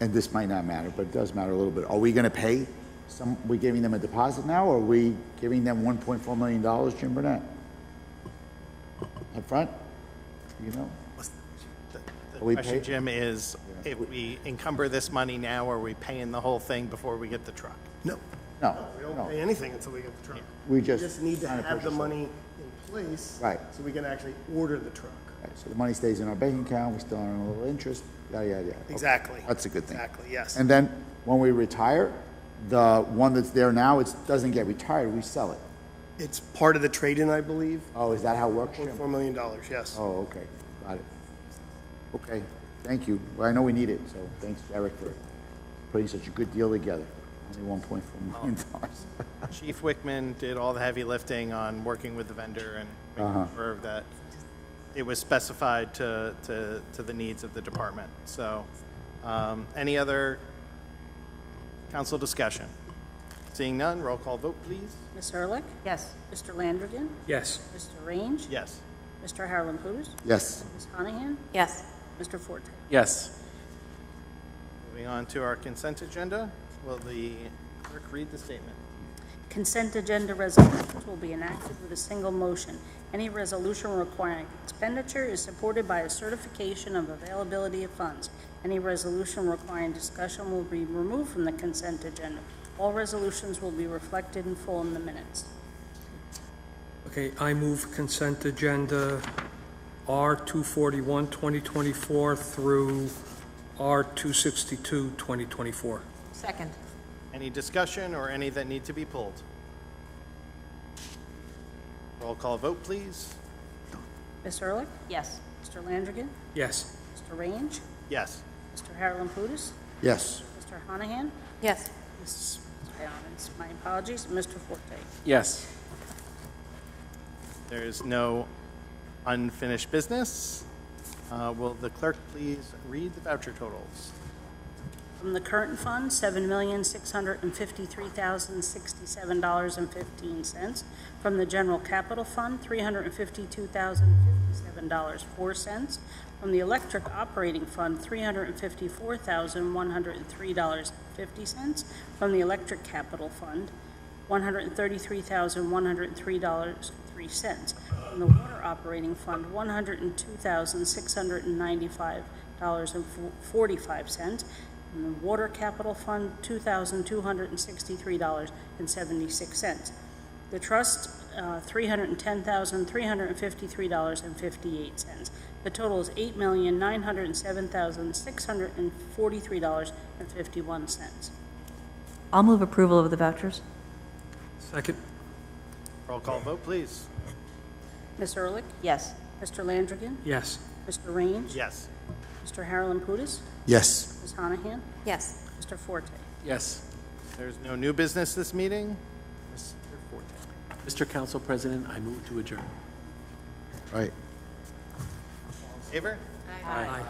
And this might not matter, but it does matter a little bit. Are we going to pay we giving them a deposit now, or are we giving them $1.4 million, Jim Burnett? Up front? You know? The question, Jim, is if we encumber this money now, are we paying the whole thing before we get the truck? No. No. We don't pay anything until we get the truck. We We just just need to trying to have the purchase it. money in place. Right. So we can actually order the truck. Right, so the money stays in our bank account, we still earn a little interest, yada, yada, yada. Okay. Exactly. That's a good thing. Exactly, yes. And then, when we retire, the one that's there now, it doesn't get retired, we sell it. It's part of the trade-in, I believe. Oh, is that how it works, Jim? $4 million, yes. Oh, okay, got it. Okay, thank you. Well, I know we need it, so thanks, Eric, for putting such a good deal together. Only $1.4 million. Chief Wickman did all the heavy lifting on working with the vendor and making sure that it was specified to the needs of the department. So, any other council discussion? Seeing none, roll call vote, please. Ms. Ehrlich? Yes. Mr. Landrigan? Yes. Mr. Range? Yes. Mr. Harlan-Pudis? Yes. Ms. Honahan? Yes. Mr. Forte? Yes. Moving on to our consent agenda, will the clerk read the statement? Consent agenda resolutions will be enacted with a single motion. Any resolution requiring expenditure is supported by a certification of availability of funds. Any resolution requiring discussion will be removed from the consent agenda. All resolutions will be reflected in full in the minutes. Okay, I move consent agenda R-241, 2024 through R-262, 2024. Second. Any discussion or any that need to be pulled? Roll call vote, please. Ms. Ehrlich? Yes. Mr. Landrigan? Yes. Mr. Range? Yes. Mr. Harlan-Pudis? Yes. Mr. Honahan? Yes. Ms. Ions, my apologies. Mr. Forte? Yes. There is no unfinished business. Will the clerk please read the voucher totals? From the current fund, $7,653,067.15. From the general capital fund, $352,057.04. From the electric operating fund, $354,103.50. From the electric capital fund, $133,103.03. From the water operating fund, $102,695.45. In the Water Capital Fund, $2,263.76. The Trust, $310,353.58. The total is $8,907,643.51. I'll move approval of the vouchers. Second. Roll call vote, please. Ms. Ehrlich? Yes. Mr. Landrigan? Yes. Mr. Range? Yes. Mr. Harlan-Pudis? Yes. Ms. Honahan? Yes. Mr. Forte? Yes. There's no new business this meeting. Mr. Forte. Mr. Council President, I move to adjourn. Right. Favor? Aye.